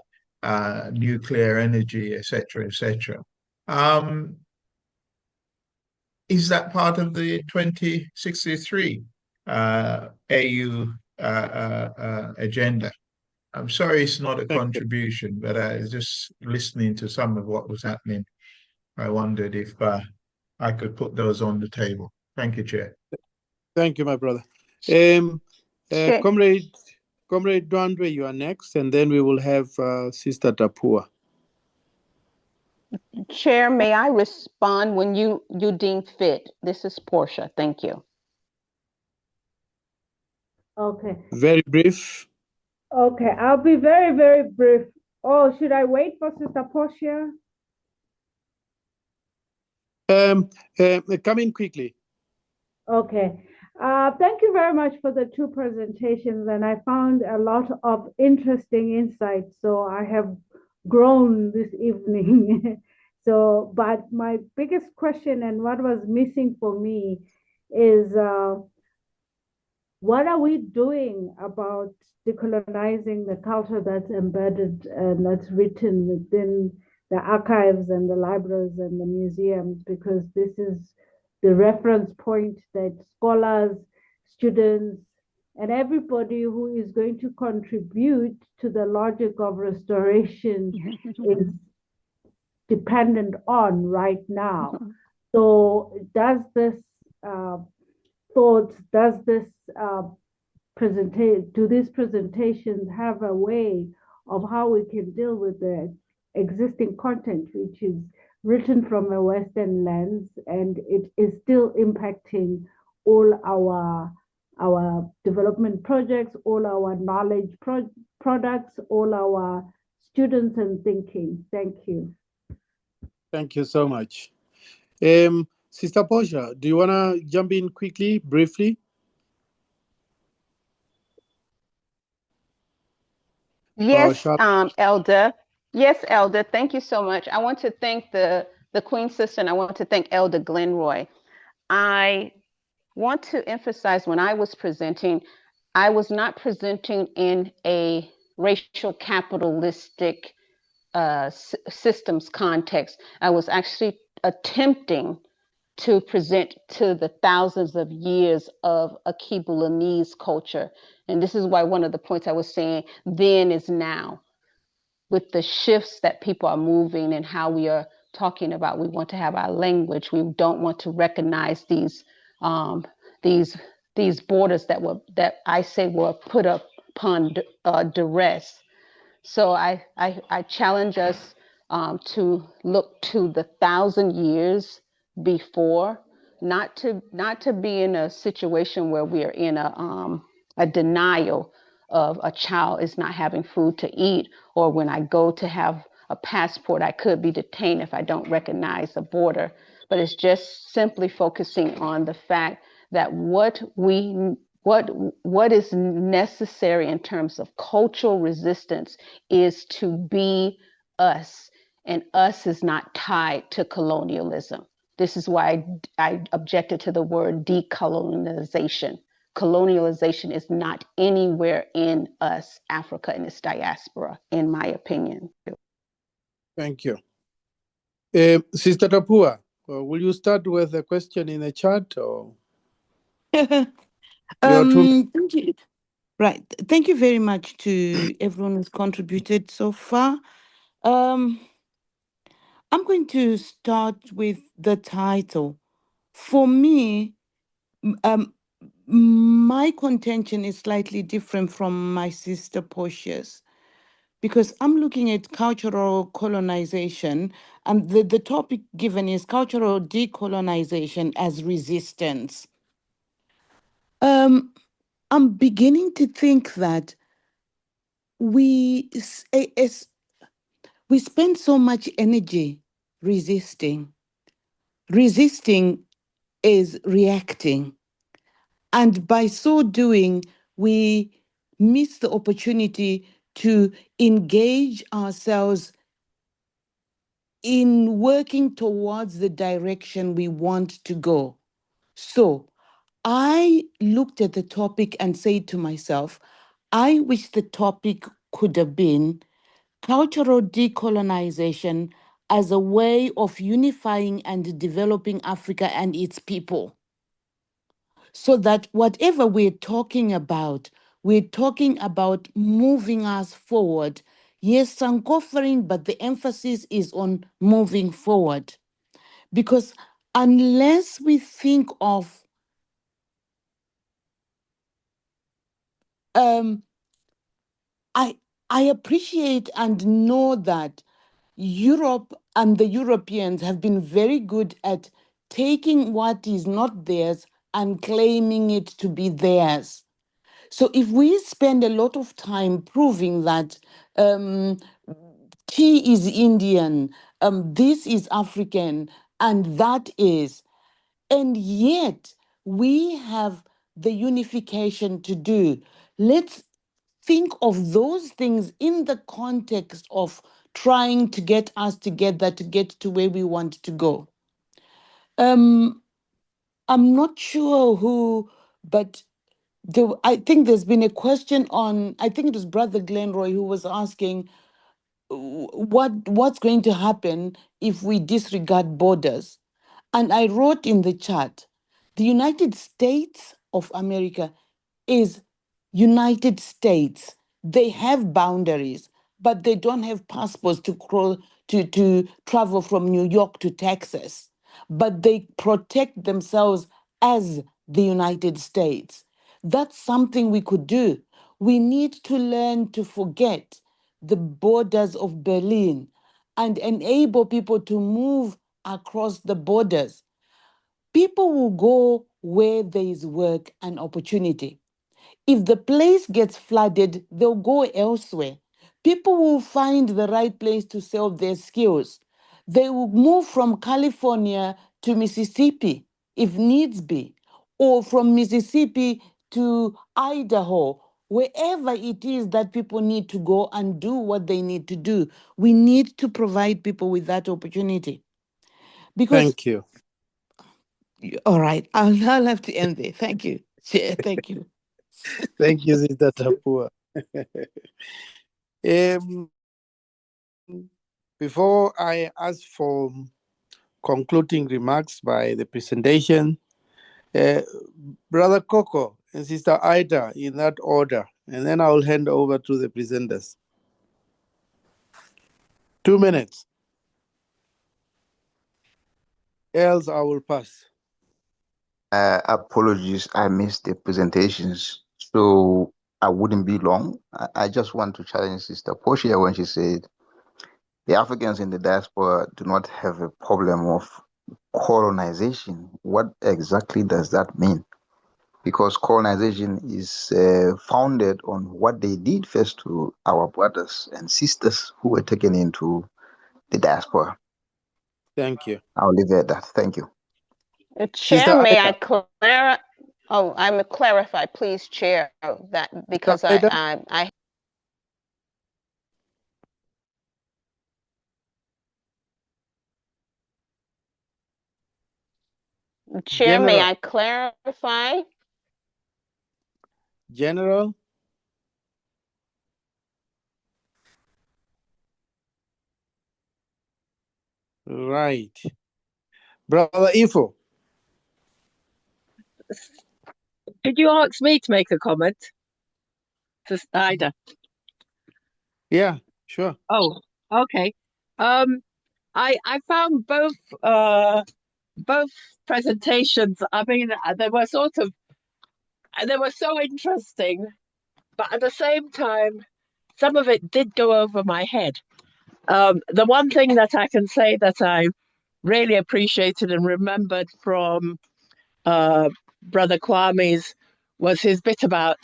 nuclear energy, etc., etc. Is that part of the 2063 AU agenda? I'm sorry it's not a contribution, but just listening to some of what was happening, I wondered if I could put those on the table. Thank you, Chair. Thank you, my brother. Comrade Dwandwe, you are next, and then we will have Sister Tapua. Chair, may I respond when you deem fit? This is Portia. Thank you. Okay. Very brief. Okay, I'll be very, very brief. Oh, should I wait for Sister Portia? Come in quickly. Okay. Thank you very much for the two presentations, and I found a lot of interesting insights. So I have grown this evening. So, but my biggest question and what was missing for me is what are we doing about decolonizing the culture that's embedded and that's written within the archives and the libraries and the museums? Because this is the reference point that scholars, students, and everybody who is going to contribute to the logic of restoration is dependent on right now. So does this does this do these presentations have a way of how we can deal with the existing content, which is written from a Western lens, and it is still impacting all our development projects, all our knowledge products, all our students and thinking. Thank you. Thank you so much. Sister Portia, do you want to jump in quickly, briefly? Yes, Elder. Yes, Elder. Thank you so much. I want to thank the Queen Sister, and I want to thank Elder Glenroy. I want to emphasize when I was presenting, I was not presenting in a racial capitalistic systems context. I was actually attempting to present to the thousands of years of Akibulanese culture. And this is why one of the points I was saying then is now, with the shifts that people are moving and how we are talking about, we want to have our language. We don't want to recognize these borders that I say were put upon duress. So I challenge us to look to the 1,000 years before, not to be in a situation where we are in a denial of a child is not having food to eat, or when I go to have a passport, I could be detained if I don't recognize a border. But it's just simply focusing on the fact that what is necessary in terms of cultural resistance is to be us, and us is not tied to colonialism. This is why I objected to the word decolonization. Colonialization is not anywhere in us, Africa and its diaspora, in my opinion. Thank you. Sister Tapua, will you start with a question in the chat? Or Thank you. Right. Thank you very much to everyone who's contributed so far. I'm going to start with the title. For me, my contention is slightly different from my sister Portia's, because I'm looking at cultural colonization, and the topic given is cultural decolonization as resistance. I'm beginning to think that we spend so much energy resisting. Resisting is reacting. And by so doing, we miss the opportunity to engage ourselves in working towards the direction we want to go. So I looked at the topic and said to myself, I wish the topic could have been cultural decolonization as a way of unifying and developing Africa and its people. So that whatever we're talking about moving us forward. Yes, Sankofa-led, but the emphasis is on moving forward. Because unless we think of I appreciate and know that Europe and the Europeans have been very good at taking what is not theirs and claiming it to be theirs. So if we spend a lot of time proving that tea is Indian, this is African, and that is, and yet we have the unification to do. Let's think of those things in the context of trying to get us together to get to where we want to go. I'm not sure who, but I think there's been a question on, I think it was Brother Glenroy who was asking what's going to happen if we disregard borders. And I wrote in the chat, the United States of America is United States. They have boundaries, but they don't have passports to travel from New York to Texas. But they protect themselves as the United States. That's something we could do. We need to learn to forget the borders of Berlin and enable people to move across the borders. People will go where there is work and opportunity. If the place gets flooded, they'll go elsewhere. People will find the right place to sell their skills. They will move from California to Mississippi, if needs be, or from Mississippi to Idaho, wherever it is that people need to go and do what they need to do. We need to provide people with that opportunity. Because, Thank you. all right, I'll have to end there. Thank you. Thank you. Thank you, Sister Tapua. Before I ask for concluding remarks by the presentation, Brother Coco and Sister Ida, in that order, and then I will hand over to the presenters. 2 minutes. Else I will pass. Apologies, I missed the presentations, so I wouldn't be long. I just want to challenge Sister Portia when she said the Africans in the diaspora do not have a problem of colonization. What exactly does that mean? Because colonization is founded on what they did first to our brothers and sisters who were taken into the diaspora. Thank you. I'll leave it at that. Thank you. Chair, Sister may Ida. I clarify? Oh, I'm clarify, please, Chair, that because Sister I Chair, may General. I clarify? General. Right. Brother Ifo. Did you ask me to make a comment? Sister Ida. Yeah, sure. Oh, okay. I found both presentations. I mean, they were so interesting, but at the same time, some of it did go over my head. The one thing that I can say that I really appreciated and remembered from Brother Kwame's was his bit about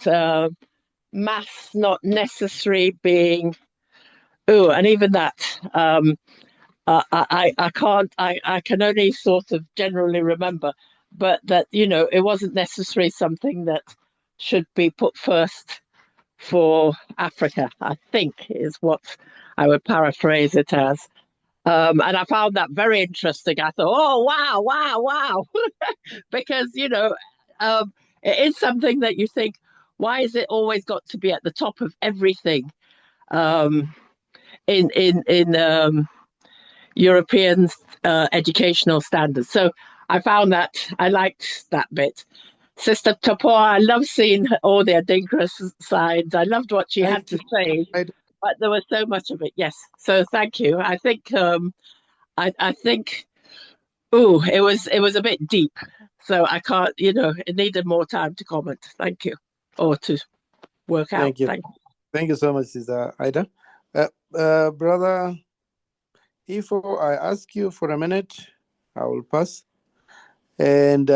maths not necessary being, and even that. I can't, I can only sort of generally remember, but that, it wasn't necessarily something that should be put first for Africa, I think is what I would paraphrase it as. And I found that very interesting. I thought, oh, wow. Because, it is something that you think, why is it always got to be at the top of everything in European educational standards? So I found that I liked that bit. Sister Tapoa, I love seeing all the Adinkra sides. I loved what she had to say, but there was so much of it. Yes, so thank you. I think I think it was a bit deep, so I can't. It needed more time to comment. Thank you, or to work out. Thank you. Thank you so much, Sister Ida. Brother Ifo, I ask you for a minute. I will pass. And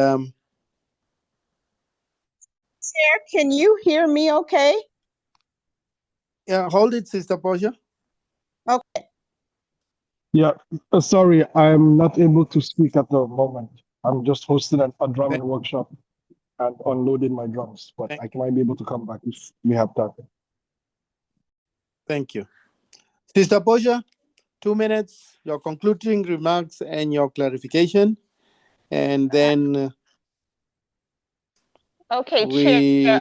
Chair, can you hear me okay? Yeah, hold it, Sister Portia. Okay. Yeah, sorry, I'm not able to speak at the moment. I'm just hosting a drumming workshop and unloading my drums, but I might be able to come back if we have time. Thank you. Sister Portia, 2 minutes, your concluding remarks and your clarification. And then Okay, Chair.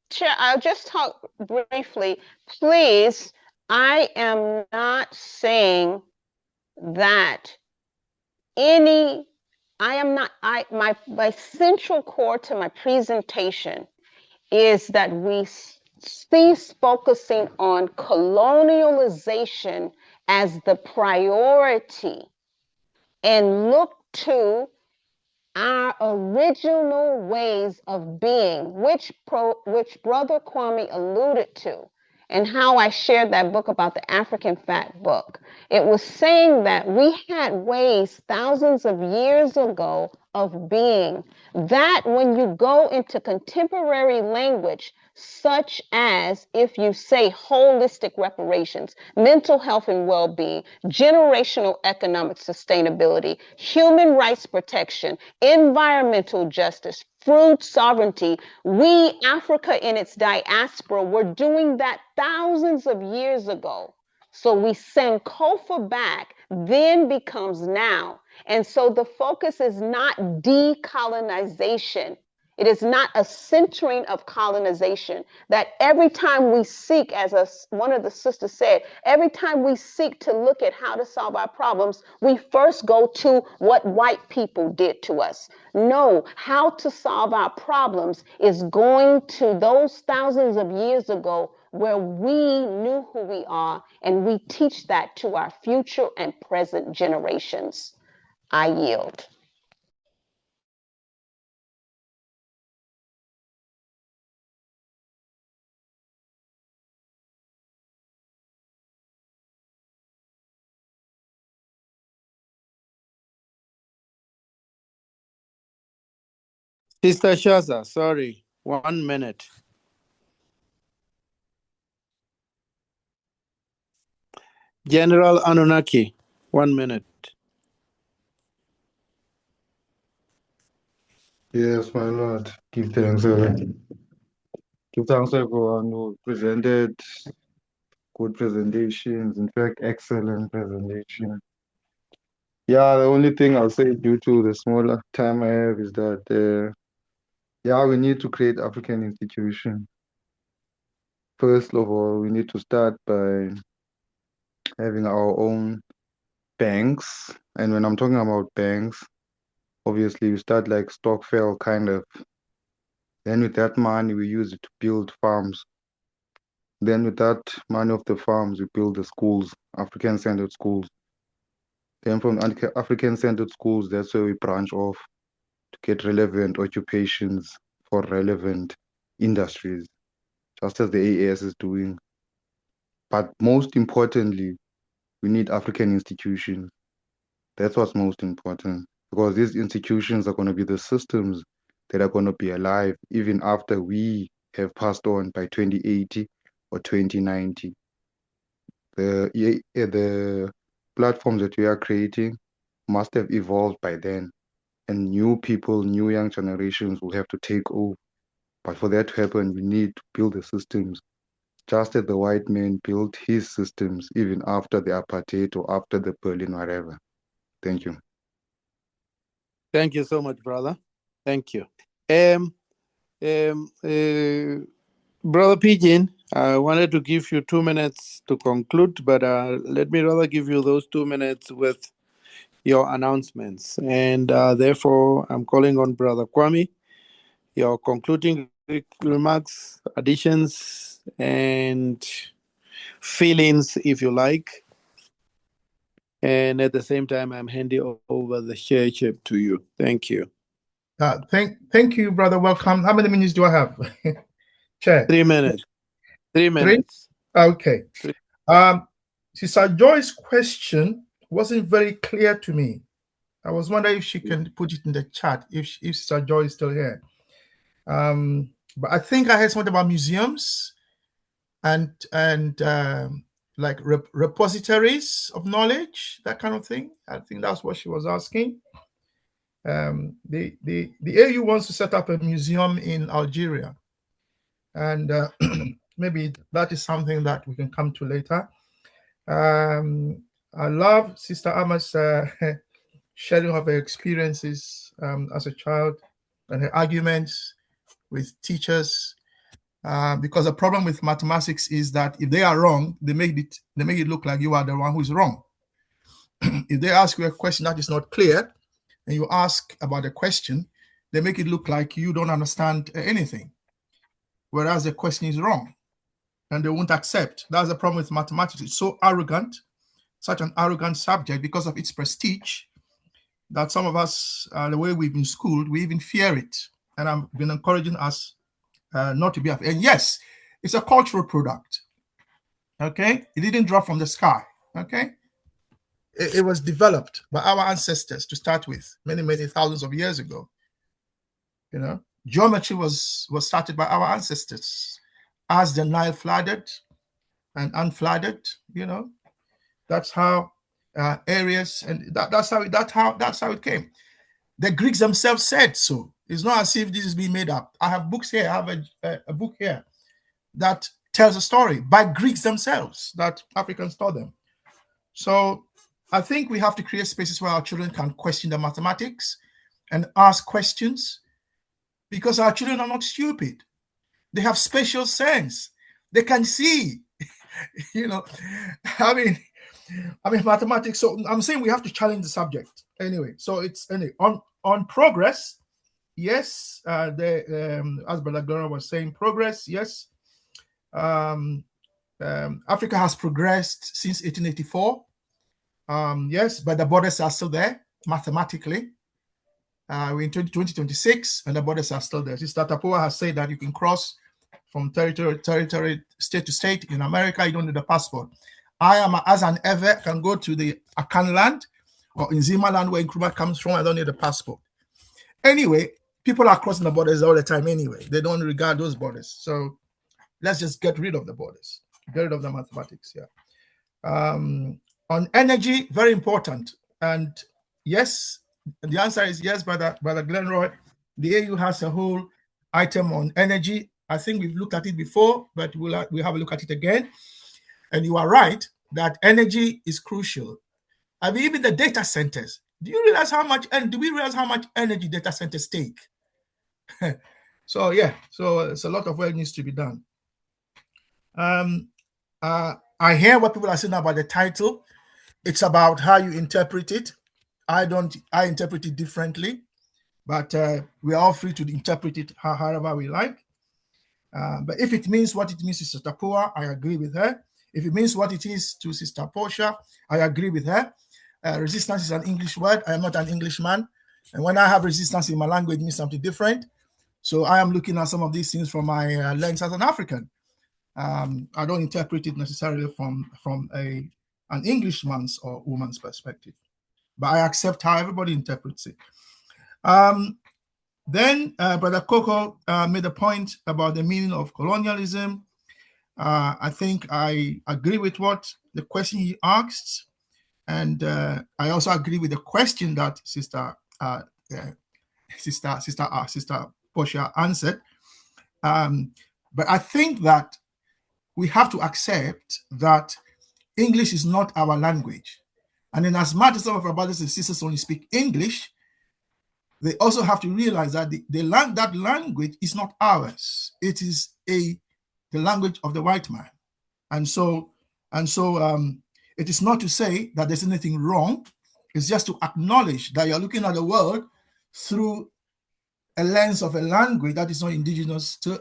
Chair, I'll just talk briefly. Please, I am not saying that my central core to my presentation is that we cease focusing on colonialization as the priority and look to our original ways of being, which Brother Kwame alluded to, and how I shared that book about the African Fat Book. It was saying that we had ways thousands of years ago of being that when you go into contemporary language, such as if you say holistic reparations, mental health and well-being, generational economic sustainability, human rights protection, environmental justice, food sovereignty, we, Africa in its diaspora, were doing that thousands of years ago. So we Sankofa back, then becomes now. And so the focus is not decolonization. It is not a centering of colonization. That every time we seek, as one of the sisters said, every time we seek to look at how to solve our problems, we first go to what white people did to us. No, how to solve our problems is going to those thousands of years ago where we knew who we are, and we teach that to our future and present generations. I yield. Sister Shaza, sorry, 1 minute. General Anunnaki, 1 minute. Yes, my Lord. Give thanks, give thanks everyone who presented good presentations. In fact, excellent presentation. Yeah, the only thing I'll say due to the smaller time I have is that, yeah, we need to create African institutions. First of all, we need to start by having our own banks. And when I'm talking about banks, obviously we start like Stockfell kind of. Then with that money, we use it to build farms. Then with that money of the farms, we build the schools, African-centered schools. Then from African-centered schools, that's where we branch off to get relevant occupations for relevant industries, just as the AAS is doing. But most importantly, we need African institutions. That's what's most important, because these institutions are going to be the systems that are going to be alive even after we have passed on by 2080 or 2090. The platforms that we are creating must have evolved by then, and new people, new young generations will have to take over. But for that to happen, we need to build the systems, just as the white man built his systems even after the apartheid or after the Berlin whatever. Thank you. Thank you so much, brother. Thank you. Brother Pigbin, I wanted to give you 2 minutes to conclude, but let me rather give you those 2 minutes with your announcements. And therefore, I'm calling on Brother Kwame, your concluding remarks, additions, and feelings, if you like. And at the same time, I'm handing over the chairship to you. Thank you. Thank you, brother. Welcome. How many minutes do I have? Chair. 3 minutes. 3 minutes. Okay. Sister Joy's question wasn't very clear to me. I was wondering if she can put it in the chat, if Sister Joy is still here. But I think I heard something about museums and like repositories of knowledge, that kind of thing. I think that's what she was asking. The AU wants to set up a museum in Algeria, and maybe that is something that we can come to later. I love Sister Ama's sharing of her experiences as a child and her arguments with teachers. Because the problem with mathematics is that if they are wrong, they make it look like you are the one who is wrong. If they ask you a question that is not clear, and you ask about the question, they make it look like you don't understand anything, whereas the question is wrong, and they won't accept. That's the problem with mathematics. It's so arrogant, such an arrogant subject because of its prestige, that some of us, the way we've been schooled, we even fear it. And I've been encouraging us not to be afraid. And yes, it's a cultural product. Okay, it didn't drop from the sky. Okay, it was developed by our ancestors to start with, many thousands of years ago. You know, geometry was started by our ancestors as the Nile flooded and unflooded. You know, that's how areas, and that's how it came. The Greeks themselves said so. It's not as if this is being made up. I have books here. I have a book here that tells a story by Greeks themselves that Africans taught them. So I think we have to create spaces where our children can question the mathematics and ask questions, because our children are not stupid. They have spatial sense. They can see. You know, I mean mathematics. So I'm saying we have to challenge the subject anyway. So it's on progress. Yes, as Brother Glenroy was saying, progress. Yes, Africa has progressed since 1884. Yes, but the borders are still there mathematically. We're in 2026, and the borders are still there. Sister Tapua has said that you can cross from territory, state to state in America. You don't need a passport. I am, as an ever, can go to the Akan land or in Zima land where Nkrumah comes from. I don't need a passport. Anyway, people are crossing the borders all the time anyway. They don't regard those borders. So let's just get rid of the borders. Get rid of the mathematics, yeah. On energy, very important. And yes, the answer is yes, Brother Glenroy. The AU has a whole item on energy. I think we've looked at it before, but we'll have a look at it again. And you are right that energy is crucial. I mean, even the data centers. Do we realize how much energy data centers take? So yeah, so it's a lot of work needs to be done. I hear what people are saying about the title. It's about how you interpret it. I interpret it differently, but we are all free to interpret it however we like. But if it means what it means to Sister Tapua, I agree with her. If it means what it is to Sister Portia, I agree with her. Resistance is an English word. I am not an Englishman. And when I have resistance in my language, it means something different. So I am looking at some of these things from my lens as an African. I don't interpret it necessarily from an Englishman's or woman's perspective, but I accept how everybody interprets it. Then Brother Coco made a point about the meaning of colonialism. I think I agree with what the question he asked, and I also agree with the question that Sister Portia answered. But I think that we have to accept that English is not our language. And in as much as some of our brothers and sisters only speak English, they also have to realize that that language is not ours. It is the language of the white man. And so it is not to say that there's anything wrong. It's just to acknowledge that you're looking at the world through a lens of a language that is not indigenous to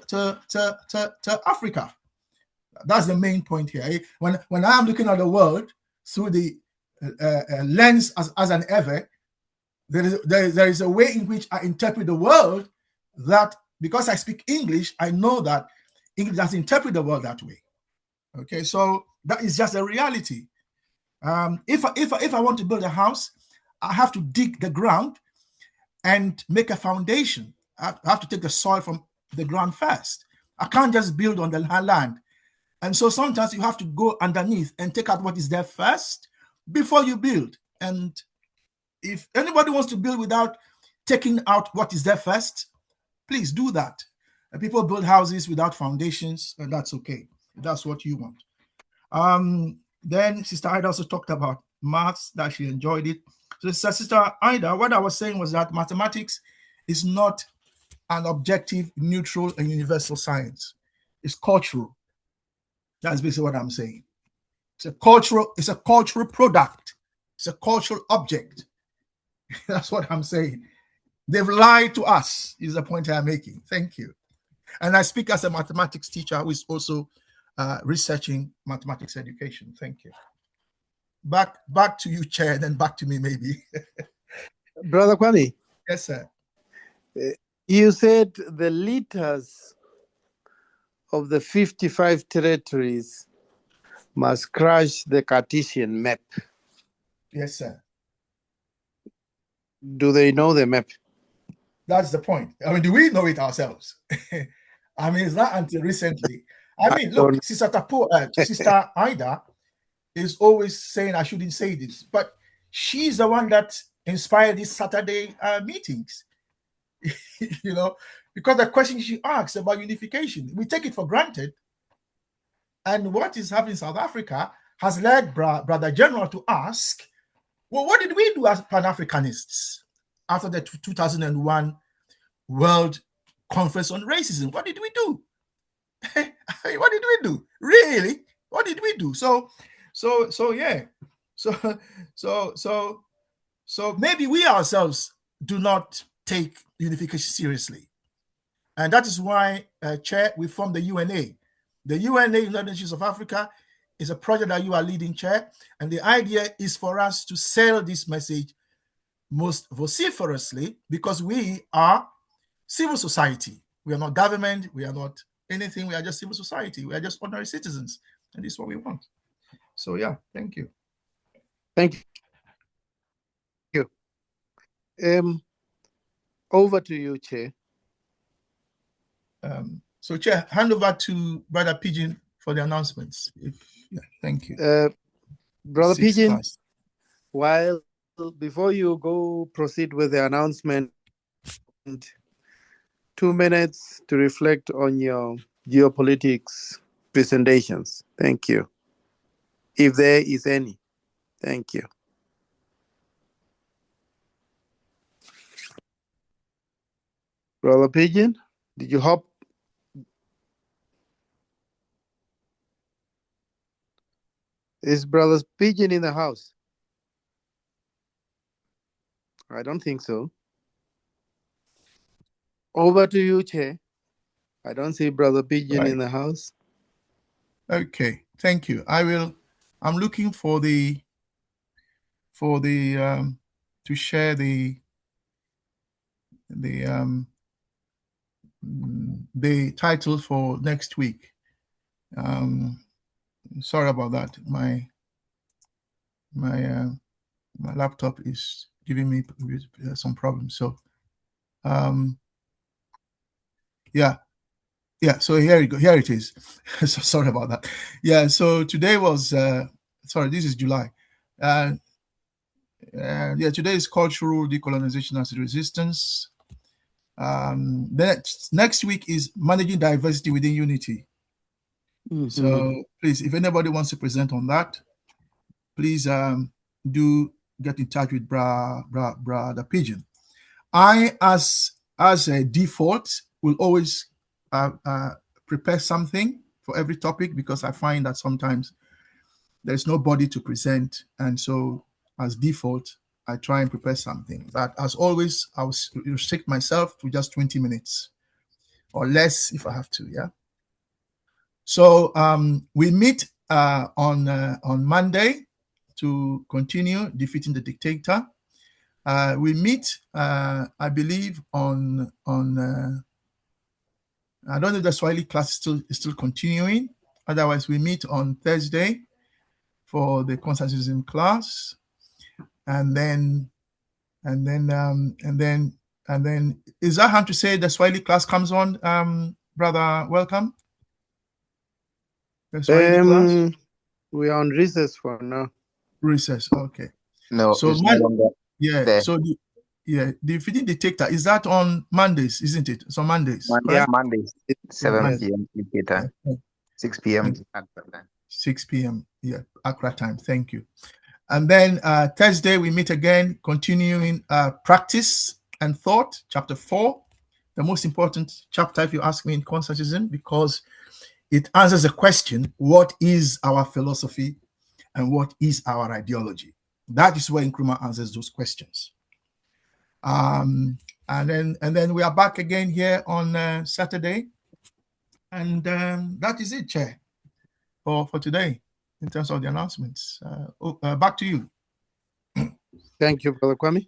Africa. That's the main point here. When I'm looking at the world through the lens as an ever, there is a way in which I interpret the world that, because I speak English, I know that English doesn't interpret the world that way. Okay, so that is just a reality. If I want to build a house, I have to dig the ground and make a foundation. I have to take the soil from the ground first. I can't just build on the land. And so sometimes you have to go underneath and take out what is there first before you build. And if anybody wants to build without taking out what is there first, please do that. And people build houses without foundations, and that's okay. That's what you want. Then Sister Ida also talked about maths, that she enjoyed it. So Sister Ida, what I was saying was that mathematics is not an objective, neutral, and universal science. It's cultural. That's basically what I'm saying. It's a cultural product. It's a cultural object. That's what I'm saying. They've lied to us, is the point I'm making. Thank you. And I speak as a mathematics teacher who is also researching mathematics education. Thank you. Back to you, Chair, then back to me, maybe. Brother Kwame. Yes, sir. You said the leaders of the 55 territories must crush the Cartesian map. Yes, sir. Do they know the map? That's the point. I mean, do we know it ourselves? I mean, it's not until recently. I mean, look, Sister Ida is always saying I shouldn't say this, but she's the one that inspired these Saturday meetings. You know, because the question she asks about unification, we take it for granted. And what is happening in South Africa has led Brother General to ask, well, what did we do as Pan-Africanists after the 2001 World Conference on Racism? What did we do? What did we do? Really? What did we do? So yeah. So maybe we ourselves do not take unification seriously. And that is why, Chair, we formed the UNA. The UNA, United Nations of Africa, is a project that you are leading, Chair. And the idea is for us to sell this message most vociferously, because we are civil society. We are not government. We are not anything. We are just civil society. We are just ordinary citizens. And this is what we want. So, yeah, thank you. Thank you. Over to you, Chair. So, Chair, hand over to Brother Pigbin for the announcements. Yeah, thank you. Brother Pigbin, while before you proceed with the announcement, 2 minutes to reflect on your geopolitics presentations. Thank you. If there is any. Thank you. Brother Pigbin, did you hop? Is Brother Pigbin in the house? I don't think so. Over to you, Chair. I don't see Brother Pigbin in the house. Okay, thank you. I'm looking for the to share the title for next week. Sorry about that. My laptop is giving me some problems. So, yeah. So here you go. Here it is. So sorry about that. Yeah. So today was this is July. Today is cultural decolonization as resistance. Next week is managing diversity within unity. Mm-hmm. So please, if anybody wants to present on that, please do get in touch with Brother Pigbin. I, as a default, will always prepare something for every topic, because I find that sometimes there's nobody to present, and so as default, I try and prepare something. But as always, I will restrict myself to just 20 minutes or less if I have to. Yeah. So we meet on Monday to continue defeating the dictator. We meet, I believe, on I don't know if the Swahili class is still continuing. Otherwise, we meet on Thursday for the Consciencism class, and then And then, is that how to say the Swahili class comes on, brother? Welcome. The Swahili class. We are on recess for now. Recess. Okay. No, So it's no longer yeah. there. So the feeding detector is that on Mondays, isn't it? It's on Mondays, Yeah. Mondays, It's 7 Mondays. p.m. UK time, Yeah. 6 p.m. 6 p.m. Yeah, Accra time. Thank you. And then Thursday we meet again, continuing practice and thought, chapter 4, the most important chapter, if you ask me, in Consciencism, because it answers the question: what is our philosophy and what is our ideology? That is where Nkrumah answers those questions. And then we are back again here on Saturday, and that is it, Chair, for today in terms of the announcements. Back to you. Thank you, Brother Kwame.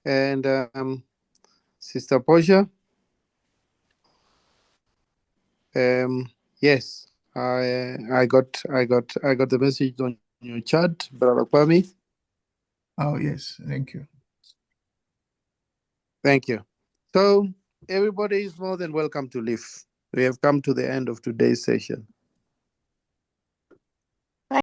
And Sister Portia. Yes, I got the message on your chat, Brother Kwame. Oh yes, thank you. Thank you. So everybody is more than welcome to leave. We have come to the end of today's session.